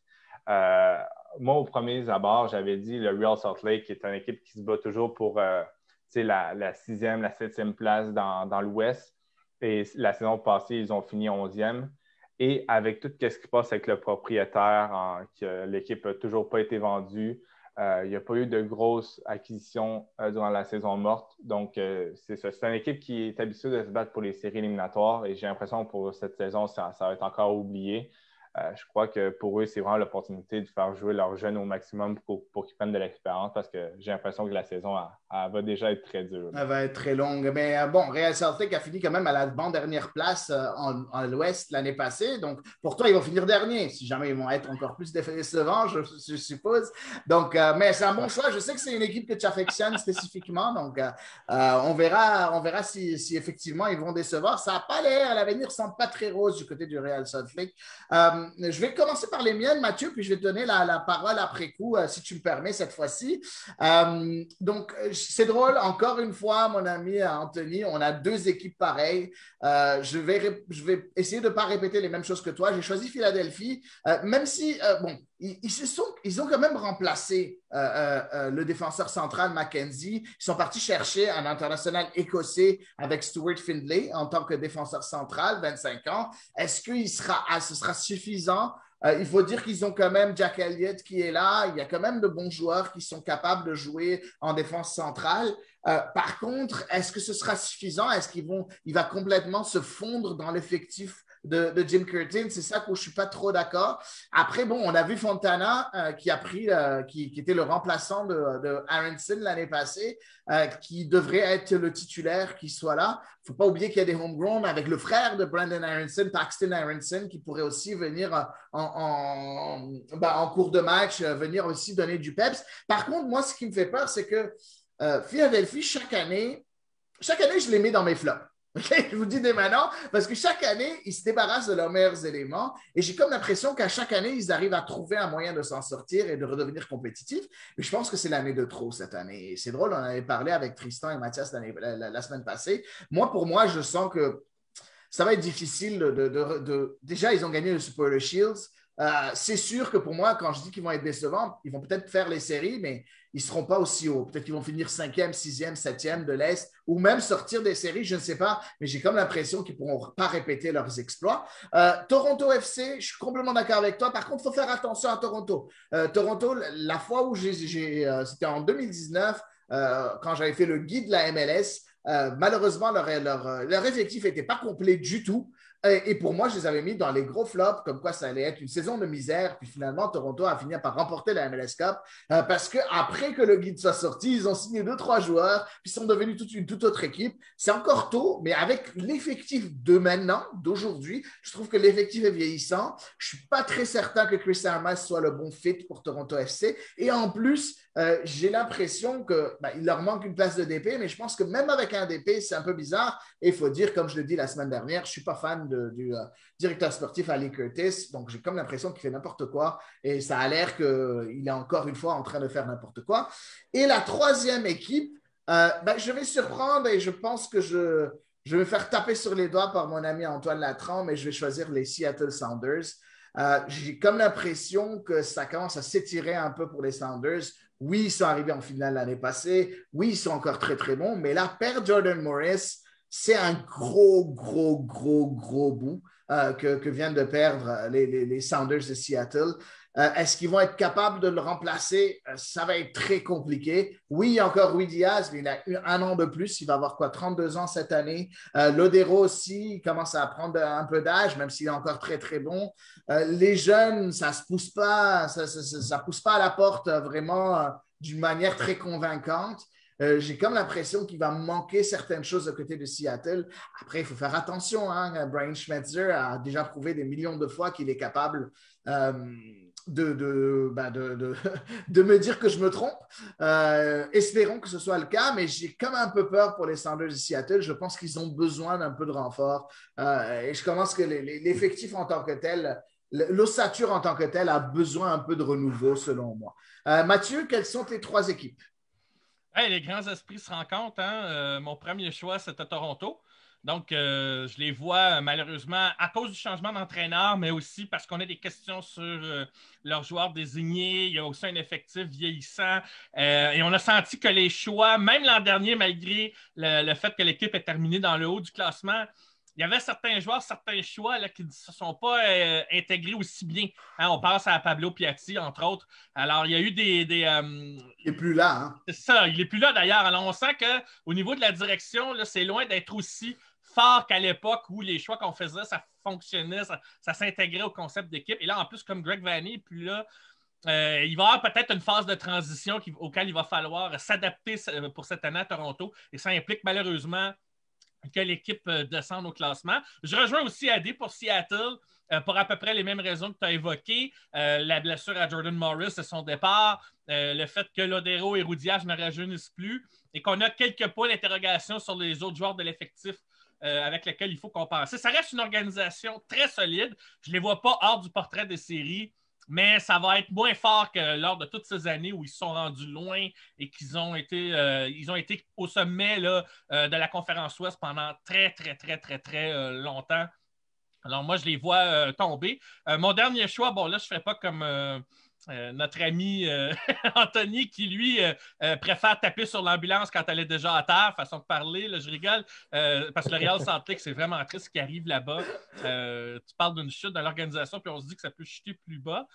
Moi, au premier abord, j'avais dit le Real Salt Lake, qui est une équipe qui se bat toujours pour la 6e, la 7e place dans l'Ouest. Et la saison passée, ils ont fini 11e. Et avec tout ce qui passe avec le propriétaire, que l'équipe n'a toujours pas été vendue, il n'y a pas eu de grosses acquisitions durant la saison morte. Donc, c'est ça. C'est une équipe qui est habituée de se battre pour les séries éliminatoires et j'ai l'impression que pour cette saison, ça va être encore oublié. Je crois que pour eux, c'est vraiment l'opportunité de faire jouer leurs jeunes au maximum pour qu'ils prennent de l'expérience parce que j'ai l'impression que la saison elle va déjà être très dure.
Elle va être très longue. Mais bon, Real Salt Lake a fini quand même à la dernière place en l'Ouest l'année passée. Donc, pour toi, ils vont finir dernier. Si jamais ils vont être encore plus décevants, je suppose. Donc, mais c'est un bon choix. Je sais que c'est une équipe que tu affectionnes spécifiquement. Donc, on verra si effectivement ils vont décevoir. Ça n'a pas l'air. L'avenir ne semble pas très rose du côté du Real Salt Lake. Je vais commencer par les miennes, Mathieu, puis je vais te donner la parole après coup, si tu me permets cette fois-ci. Donc, c'est drôle, encore une fois, mon ami Anthony, on a deux équipes pareilles. Je vais essayer de ne pas répéter les mêmes choses que toi. J'ai choisi Philadelphie, même si, bon, ils ont quand même remplacé le défenseur central Mackenzie. Ils sont partis chercher un international écossais avec Stuart Findlay en tant que défenseur central, 25 ans. Est-ce que ce sera suffisant? Il faut dire qu'ils ont quand même Jack Elliott qui est là. Il y a quand même de bons joueurs qui sont capables de jouer en défense centrale. Par contre, est-ce que ce sera suffisant? Est-ce qu'il va complètement se fondre dans l'effectif de Jim Curtin? C'est ça que je ne suis pas trop d'accord. Après, bon, on a vu Fontana qui était le remplaçant de Aronson l'année passée, qui devrait être le titulaire qui soit là. Il ne faut pas oublier qu'il y a des homegrown avec le frère de Brandon Aronson, Paxton Aronson, qui pourrait aussi venir en cours de match, venir aussi donner du peps. Par contre, moi, ce qui me fait peur, c'est que Philadelphie, chaque année, je les mets dans mes flops. Okay? Je vous dis dès maintenant, parce que chaque année, ils se débarrassent de leurs meilleurs éléments et j'ai comme l'impression qu'à chaque année, ils arrivent à trouver un moyen de s'en sortir et de redevenir compétitifs. Mais je pense que c'est l'année de trop cette année. Et c'est drôle, on avait parlé avec Tristan et Mathias la semaine passée. Pour moi, je sens que ça va être difficile Déjà, ils ont gagné le Supporter Shields. C'est sûr que pour moi, quand je dis qu'ils vont être décevants, ils vont peut-être faire les séries, mais ils ne seront pas aussi hauts. Peut-être qu'ils vont finir 5e, 6e, 7e de l'Est, ou même sortir des séries, je ne sais pas, mais j'ai comme l'impression qu'ils ne pourront pas répéter leurs exploits. Toronto FC, je suis complètement d'accord avec toi. Par contre, il faut faire attention à Toronto. Toronto, la fois où c'était en 2019, quand j'avais fait le guide de la MLS, malheureusement, leur effectif n'était pas complet du tout. Et pour moi, je les avais mis dans les gros flops, comme quoi ça allait être une saison de misère. Puis finalement, Toronto a fini par remporter la MLS Cup parce qu'après que le guide soit sorti, ils ont signé 2-3 joueurs, puis ils sont devenus une toute autre équipe. C'est encore tôt, mais avec l'effectif de maintenant, d'aujourd'hui, je trouve que l'effectif est vieillissant. Je ne suis pas très certain que Chris Armas soit le bon fit pour Toronto FC. Et en plus, j'ai l'impression qu'il leur manque une place de DP, mais je pense que même avec un DP, c'est un peu bizarre. Et il faut dire, comme je l'ai dit la semaine dernière, je ne suis pas fan du directeur sportif Ali Curtis, donc j'ai comme l'impression qu'il fait n'importe quoi et ça a l'air qu'il est encore une fois en train de faire n'importe quoi. Et la troisième équipe, je vais surprendre et je pense que je vais me faire taper sur les doigts par mon ami Antoine Latran, mais je vais choisir les Seattle Sounders. J'ai comme l'impression que ça commence à s'étirer un peu pour les Sounders. Oui, ils sont arrivés en finale l'année passée. Oui, ils sont encore très, très bons. Mais là, perdre Jordan Morris, c'est un gros bout que viennent de perdre les Sounders de Seattle. Est-ce qu'ils vont être capables de le remplacer? Ça va être très compliqué. Oui, il y a encore Rui Diaz, mais il a eu un an de plus. Il va avoir 32 ans cette année. Lodero aussi, il commence à prendre un peu d'âge, même s'il est encore très bon. Les jeunes, ça ne pousse pas à la porte vraiment d'une manière très convaincante. J'ai comme l'impression qu'il va manquer certaines choses à côté de Seattle. Après, il faut faire attention. Hein? Brian Schmetzer a déjà prouvé des millions de fois qu'il est capable de me dire que je me trompe. Espérons que ce soit le cas, mais j'ai comme un peu peur pour les Sounders de Seattle. Je pense qu'ils ont besoin d'un peu de renfort. Et je commence que l'effectif en tant que tel, l'ossature en tant que tel a besoin un peu de renouveau, selon moi. Mathieu, quelles sont tes 3 équipes?
Hey, les grands esprits se rencontrent. Hein? Mon premier choix, c'était Toronto. Donc, je les vois malheureusement à cause du changement d'entraîneur, mais aussi parce qu'on a des questions sur leurs joueurs désignés. Il y a aussi un effectif vieillissant. Et on a senti que les choix, même l'an dernier, malgré le fait que l'équipe est terminée dans le haut du classement, il y avait certains joueurs, certains choix là, qui ne se sont pas intégrés aussi bien. Hein, on pense à Pablo Piatti, entre autres. Alors, il y a eu
il n'est plus là. Hein?
C'est ça, il n'est plus là d'ailleurs. Alors, on sent qu'au niveau de la direction, là, c'est loin d'être aussi fort qu'à l'époque où les choix qu'on faisait, ça fonctionnait, ça s'intégrait au concept d'équipe. Et là, en plus, comme Greg Vanney n'est plus là, il va y avoir peut-être une phase de transition auquel il va falloir s'adapter pour cette année à Toronto. Et ça implique malheureusement que l'équipe descende au classement. Je rejoins aussi AD pour Seattle pour à peu près les mêmes raisons que tu as évoquées. La blessure à Jordan Morris et son départ, le fait que Lodero et Roudiage ne rajeunissent plus et qu'on a quelques points d'interrogation sur les autres joueurs de l'effectif avec lesquels il faut compenser. Ça reste une organisation très solide. Je ne les vois pas hors du portrait des séries, mais ça va être moins fort que lors de toutes ces années où ils se sont rendus loin et qu'ils ont été, au sommet là, de la conférence Ouest pendant très longtemps. Alors moi, je les vois tomber. Mon dernier choix, bon là, je ne ferai pas comme notre ami Anthony qui, lui, préfère taper sur l'ambulance quand elle est déjà à terre, façon de parler. Là, je rigole parce que le Real Salt Lake, c'est vraiment triste ce qui arrive là-bas. Tu parles d'une chute dans l'organisation, puis on se dit que ça peut chuter plus bas.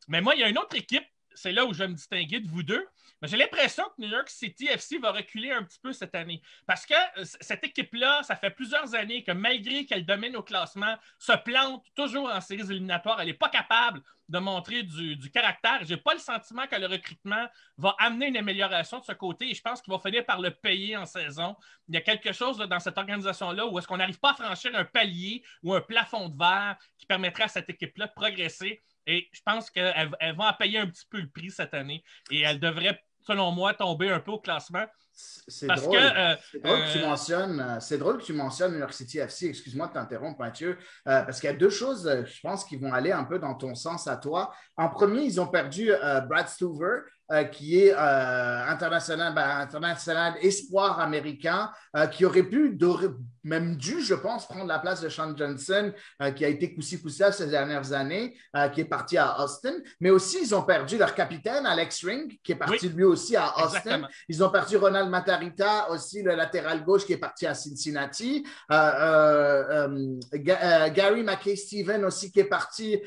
Mais moi, il y a une autre équipe, c'est là où je vais me distinguer de vous deux. Mais j'ai l'impression que New York City FC va reculer un petit peu cette année. Parce que cette équipe-là, ça fait plusieurs années que malgré qu'elle domine au classement, se plante toujours en séries éliminatoires. Elle n'est pas capable de montrer du caractère. Je n'ai pas le sentiment que le recrutement va amener une amélioration de ce côté et je pense qu'il va finir par le payer en saison. Il y a quelque chose là, dans cette organisation-là où est-ce qu'on n'arrive pas à franchir un palier ou un plafond de verre qui permettrait à cette équipe-là de progresser. Et je pense qu'elle va en payer un petit peu le prix cette année et elle devrait, selon moi, tomber un peu au classement.
C'est drôle. C'est drôle que tu mentionnes New York City FC. Excuse-moi de t'interrompre, Mathieu, parce qu'il y a 2 choses, je pense, qui vont aller un peu dans ton sens à toi. En premier, ils ont perdu Brad Stuver, qui est international espoir américain, qui aurait pu, même dû, je pense, prendre la place de Sean Johnson, qui a été coussi-coussa ces dernières années, qui est parti à Austin. Mais aussi, ils ont perdu leur capitaine, Alex Ring, qui est parti lui aussi à Austin. Exactement. Ils ont perdu Ronald Matarrita, aussi le latéral gauche, qui est parti à Cincinnati. Gary McKay-Steven aussi, qui est parti,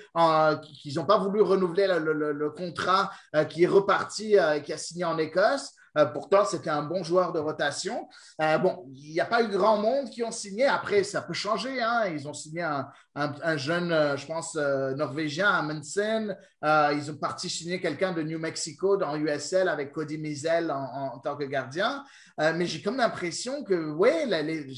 qu'ils n'ont pas voulu renouveler le contrat, qui est reparti, qui a signé en Écosse. Pourtant, c'était un bon joueur de rotation. Bon, il n'y a pas eu grand monde qui ont signé. Après, ça peut changer. Hein. Ils ont signé un jeune, je pense, norvégien, Amundsen. Ils ont parti signer quelqu'un de New Mexico dans USL avec Cody Mizell en tant que gardien. Mais j'ai comme l'impression que, ouais, je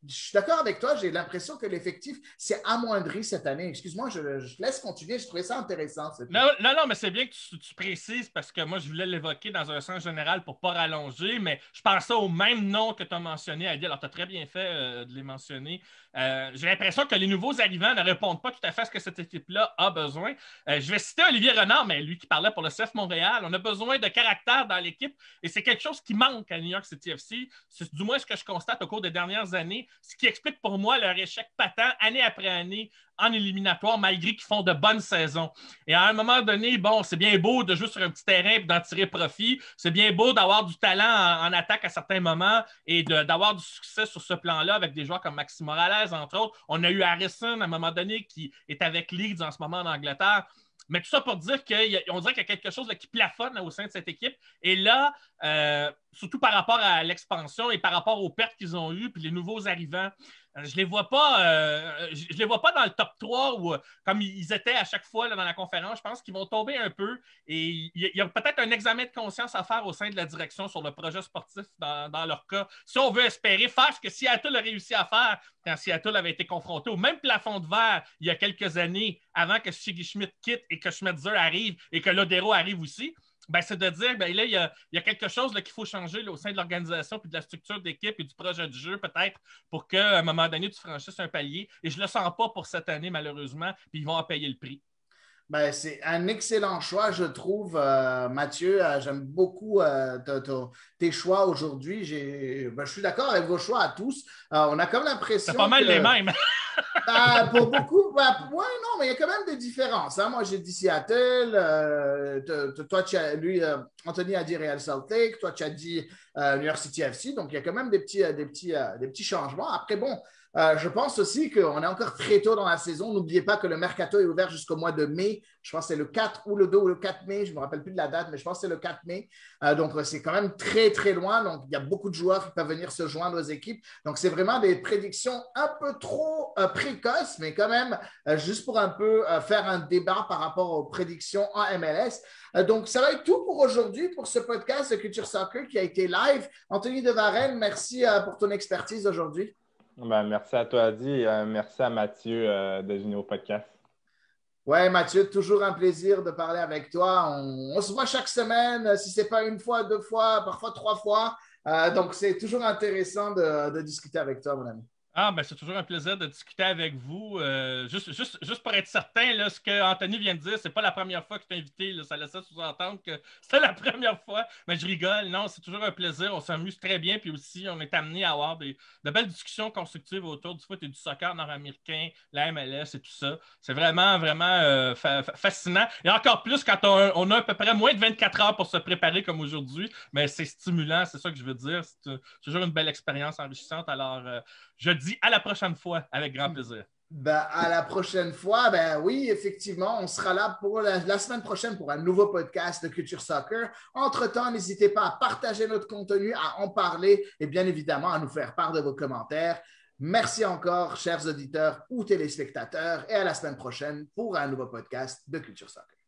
suis d'accord avec toi, j'ai l'impression que l'effectif s'est amoindri cette année. Excuse-moi, je laisse continuer. Je trouvais ça intéressant.
Non, mais c'est bien que tu précises parce que moi, je voulais l'évoquer dans un sens général pour ne pas rallonger, mais je pensais au même nom que tu as mentionné, Adi. Alors, tu as très bien fait de les mentionner. J'ai l'impression que les nouveaux arrivants ne répondent pas tout à fait à ce que cette équipe-là a besoin. Je vais citer Olivier Renard, mais lui qui parlait pour le CF Montréal. On a besoin de caractère dans l'équipe et c'est quelque chose qui manque à New York City FC. C'est du moins ce que je constate au cours des dernières années, ce qui explique pour moi leur échec patent année après année en éliminatoire, malgré qu'ils font de bonnes saisons. Et à un moment donné, bon, c'est bien beau de jouer sur un petit terrain et d'en tirer profit. C'est bien beau d'avoir du talent en attaque à certains moments et d'avoir du succès sur ce plan-là avec des joueurs comme Maxime Morales, entre autres. On a eu Harrison à un moment donné qui est avec Leeds en ce moment en Angleterre. Mais tout ça pour dire qu'on dirait qu'il y a quelque chose là, qui plafonne là, au sein de cette équipe. Et là, surtout par rapport à l'expansion et par rapport aux pertes qu'ils ont eues puis les nouveaux arrivants, je les vois pas, je les vois pas dans le top 3 ou comme ils étaient à chaque fois là, dans la conférence. Je pense qu'ils vont tomber un peu et il y a peut-être un examen de conscience à faire au sein de la direction sur le projet sportif dans leur cas. Si on veut espérer faire ce que Seattle a réussi à faire quand Seattle avait été confronté au même plafond de verre il y a quelques années avant que Sigi Schmidt quitte et que Schmetzer arrive et que Lodero arrive aussi, ben, c'est de dire, ben, là, il y a quelque chose là, qu'il faut changer là, au sein de l'organisation puis de la structure d'équipe et du projet de jeu, peut-être, pour qu'à un moment donné, tu franchisses un palier. Et je ne le sens pas pour cette année, malheureusement, puis ils vont en payer le prix.
Ben, c'est un excellent choix, je trouve, Mathieu. J'aime beaucoup tes choix aujourd'hui. Je suis d'accord avec vos choix à tous. On a comme l'impression
c'est pas mal les mêmes.
Pour beaucoup, ouais, non, mais il y a quand même des différences. Hein. Moi, j'ai dit Seattle. Toi, Anthony a dit Real Salt Lake. Toi, tu as dit New York City FC. Donc, il y a quand même des petits changements. Après, bon, je pense aussi qu'on est encore très tôt dans la saison. N'oubliez pas que le mercato est ouvert jusqu'au mois de mai. Je pense que c'est le 4 ou le 2 ou le 4 mai. Je ne me rappelle plus de la date, mais je pense que c'est le 4 mai. Donc, c'est quand même très, très loin. Donc, il y a beaucoup de joueurs qui peuvent venir se joindre aux équipes. Donc, c'est vraiment des prédictions un peu trop précoces, mais quand même, juste pour un peu faire un débat par rapport aux prédictions en MLS. Donc, ça va être tout pour aujourd'hui, pour ce podcast de Culture Soccer qui a été live. Anthony de Varenne, merci pour ton expertise aujourd'hui.
Ben, merci à toi, Adi, et merci à Mathieu de Juno Podcast.
Ouais, Mathieu, toujours un plaisir de parler avec toi. On se voit chaque semaine, si ce n'est pas une fois, 2 fois, parfois 3 fois. Donc, c'est toujours intéressant de discuter avec toi, mon ami.
Ah, ben c'est toujours un plaisir de discuter avec vous. Juste pour être certain, là, ce que Anthony vient de dire, c'est pas la première fois que je t'ai invité. Là, ça laissait sous-entendre que c'était la première fois. Mais je rigole. Non, c'est toujours un plaisir. On s'amuse très bien. Puis aussi, on est amené à avoir de belles discussions constructives autour du foot et du soccer nord-américain, la MLS et tout ça. C'est vraiment, vraiment fascinant. Et encore plus quand on a à peu près moins de 24 heures pour se préparer comme aujourd'hui. Mais c'est stimulant, c'est ça que je veux dire. C'est toujours une belle expérience enrichissante. Alors, je dis à la prochaine fois avec grand plaisir.
Ben, à la prochaine fois. Ben oui, effectivement, on sera là pour la semaine prochaine pour un nouveau podcast de Culture Soccer. Entre-temps, n'hésitez pas à partager notre contenu, à en parler et bien évidemment à nous faire part de vos commentaires. Merci encore, chers auditeurs ou téléspectateurs, et à la semaine prochaine pour un nouveau podcast de Culture Soccer.